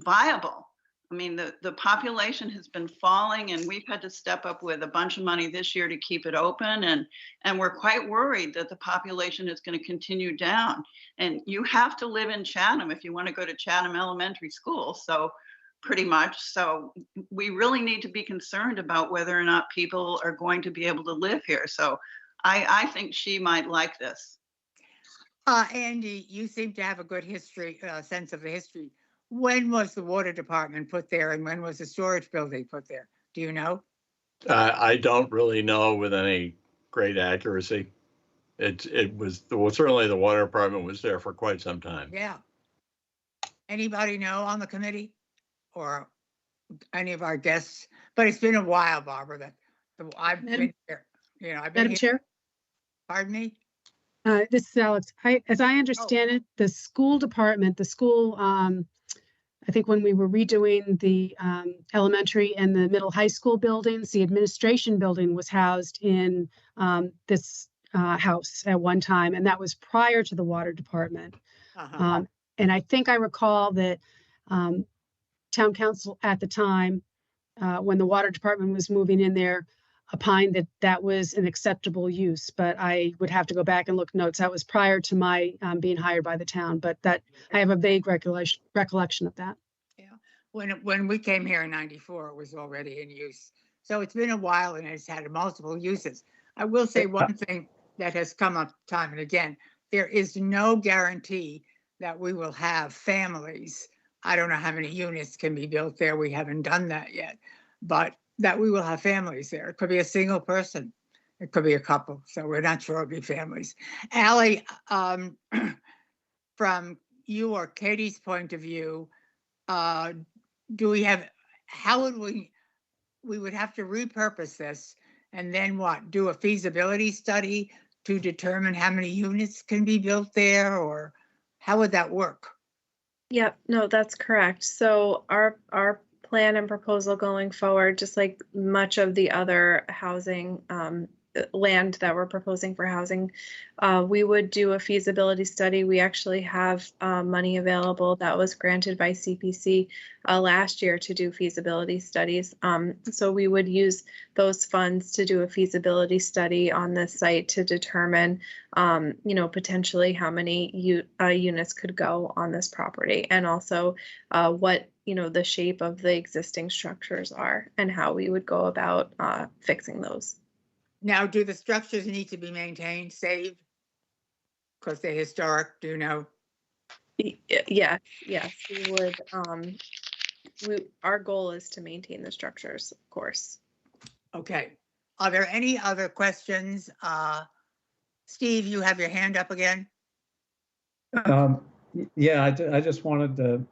viable. I mean, the population has been falling, and we've had to step up with a bunch of money this year to keep it open. And we're quite worried that the population is going to continue down. And you have to live in Chatham if you want to go to Chatham Elementary School. So pretty much. So we really need to be concerned about whether or not people are going to be able to live here. So I think she might like this. Andy, you seem to have a good history, sense of the history. When was the water department put there, and when was the storage building put there? Do you know? I don't really know with any great accuracy. It was, well, certainly the water department was there for quite some time. Yeah. Anybody know on the committee or any of our guests? But it's been a while, Barbara, that I've been here. I've been Madam here. Chair? Pardon me? This is Alex. As I understand it, the school department, I think when we were redoing the elementary and the middle high school buildings, the administration building was housed in this house at one time, and that was prior to the water department. And I think I recall that town council at the time, when the water department was moving in there, opined that that was an acceptable use, but I would have to go back and look notes. That was prior to my being hired by the town, but that I have a vague recollection of that. Yeah, when we came here in '94, it was already in use. So it's been a while, and it's had multiple uses. I will say one thing that has come up time and again: there is no guarantee that we will have families. I don't know how many units can be built there. We haven't done that yet, but that we will have families there. It could be a single person. It could be a couple. So we're not sure it'll be families. Allie, from you or Katie's point of view, how would we would have to repurpose this And then what? Do a feasibility study to determine how many units can be built there, or how would that work? Yep, no, that's correct. So our plan and proposal going forward, just like much of the other housing land that we're proposing for housing, we would do a feasibility study. We actually have money available that was granted by CPC last year to do feasibility studies. So we would use those funds to do a feasibility study on this site to determine, potentially how many units could go on this property, and also what the shape of the existing structures are and how we would go about fixing those. Now, do the structures need to be maintained, saved? Because they're historic, do you know? Yes, we would. Our goal is to maintain the structures, of course. Okay. Are there any other questions? Steve, you have your hand up again? Yeah, I just wanted to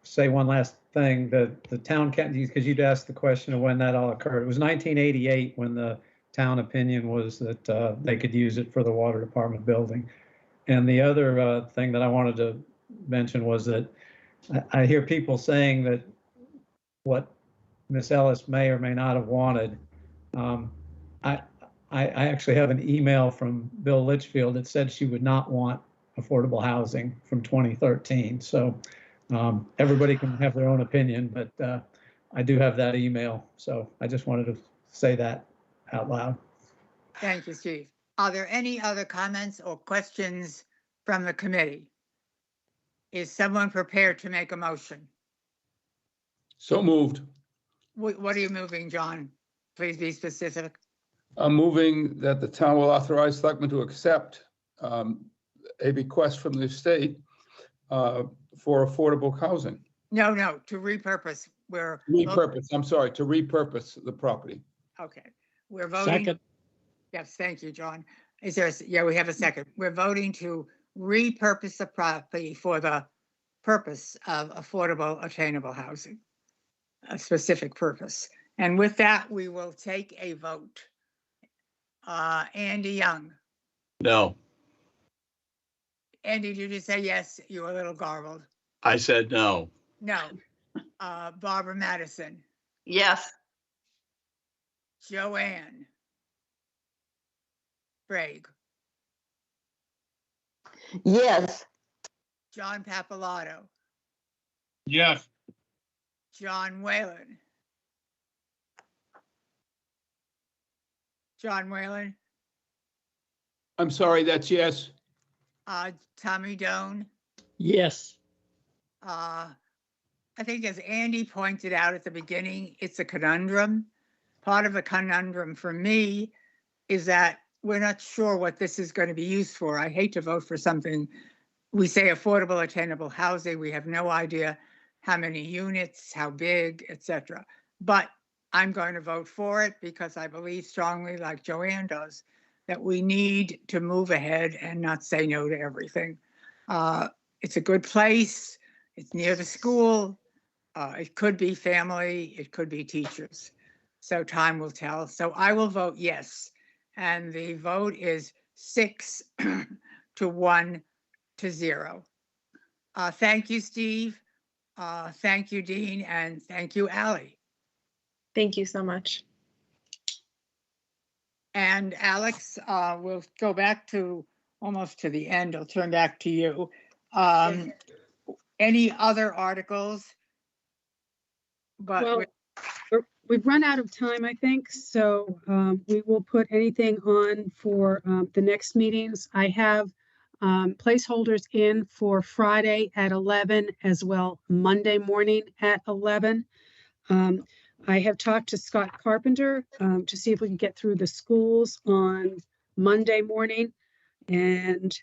say one last thing, that the town can't, because you'd asked the question of when that all occurred. It was 1988 when the town opinion was that they could use it for the water department building. And the other thing that I wanted to mention was that I hear people saying that what Miss Ellis may or may not have wanted. I actually have an email from Bill Litchfield that said she would not want affordable housing from 2013. So everybody can have their own opinion, but I do have that email. So I just wanted to say that out loud. Thank you, Steve. Are there any other comments or questions from the committee? Is someone prepared to make a motion? So moved. What are you moving, John? Please be specific. I'm moving that the town will authorize selectmen to accept a request from the state for affordable housing. No, to repurpose. I'm sorry, to repurpose the property. Okay, we're voting. Second. Yes, thank you, John. Is there, yeah, we have a second. We're voting to repurpose the property for the purpose of affordable, attainable housing, a specific purpose. And with that, we will take a vote. Andy Young. No, Andy, did you say yes? You were a little garbled. I said no. No. Barbara Madison. Yes. Joanne. Sprague. Yes. John Papalato. Yes. John Whalen. John Whalen. I'm sorry, that's yes. Tommy Doan. Yes. I think, as Andy pointed out at the beginning, it's a conundrum. Part of the conundrum for me is that we're not sure what this is going to be used for. I hate to vote for something. We say affordable, attainable housing. We have no idea how many units, how big, etc. But I'm going to vote for it because I believe strongly, like Joanne does, that we need to move ahead and not say no to everything. It's a good place. It's near the school. It could be family. It could be teachers. So time will tell. So I will vote yes. And the vote is 6 to 1 to 0. Thank you, Steve. Thank you, Dean. And thank you, Ally. Thank you so much. And Alex, we'll go back to almost to the end. I'll turn back to you. Any other articles? But Well, we've run out of time, I think, so we will put anything on for the next meetings. I have placeholders in for Friday at 11, as well Monday morning at 11. I have talked to Scott Carpenter to see if we can get through the schools on Monday morning, and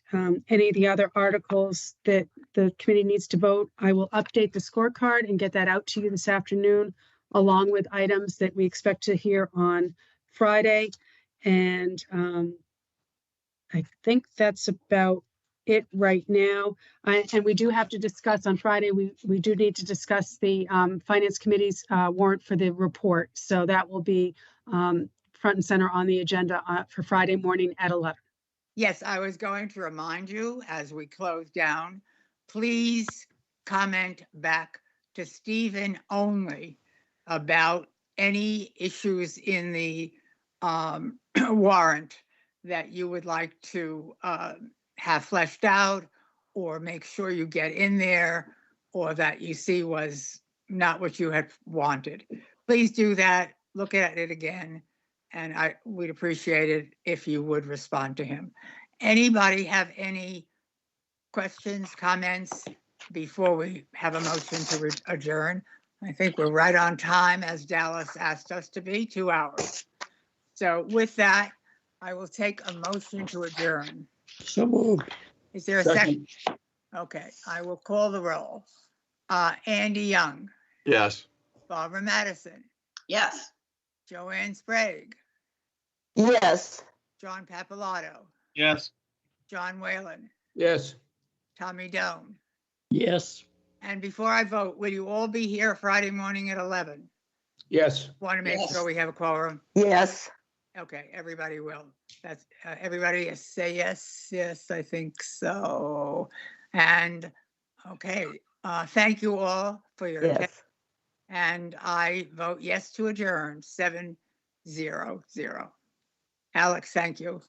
any of the other articles that the committee needs to vote. I will update the scorecard and get that out to you this afternoon, along with items that we expect to hear on Friday. And I think that's about it right now. And we do have to discuss on Friday, we do need to discuss the Finance Committee's warrant for the report. So that will be front and center on the agenda for Friday morning at 11. Yes, I was going to remind you as we close down, please comment back to Stephen only about any issues in the warrant that you would like to have fleshed out or make sure you get in there or that you see was not what you had wanted. Please do that. Look at it again. And we'd appreciate it if you would respond to him. Anybody have any questions, comments before we have a motion to adjourn? I think we're right on time as Dallas asked us to be, 2 hours. So with that, I will take a motion to adjourn. So moved. Is there a second? Okay, I will call the roll. Andy Young, Yes. Barbara Madison, Yes. Joanne Sprague, Yes. John Papalato, Yes. John Whalen, Yes. Tommy Doan. Yes. And before I vote, will you all be here Friday morning at 11? Yes. Want to make Yes. sure we have a quorum? Yes. Okay, everybody will. That's everybody say yes, yes, I think so. And okay, thank you all for your attention. Yes. And I vote yes to adjourn, 7-0-0. Alex, thank you.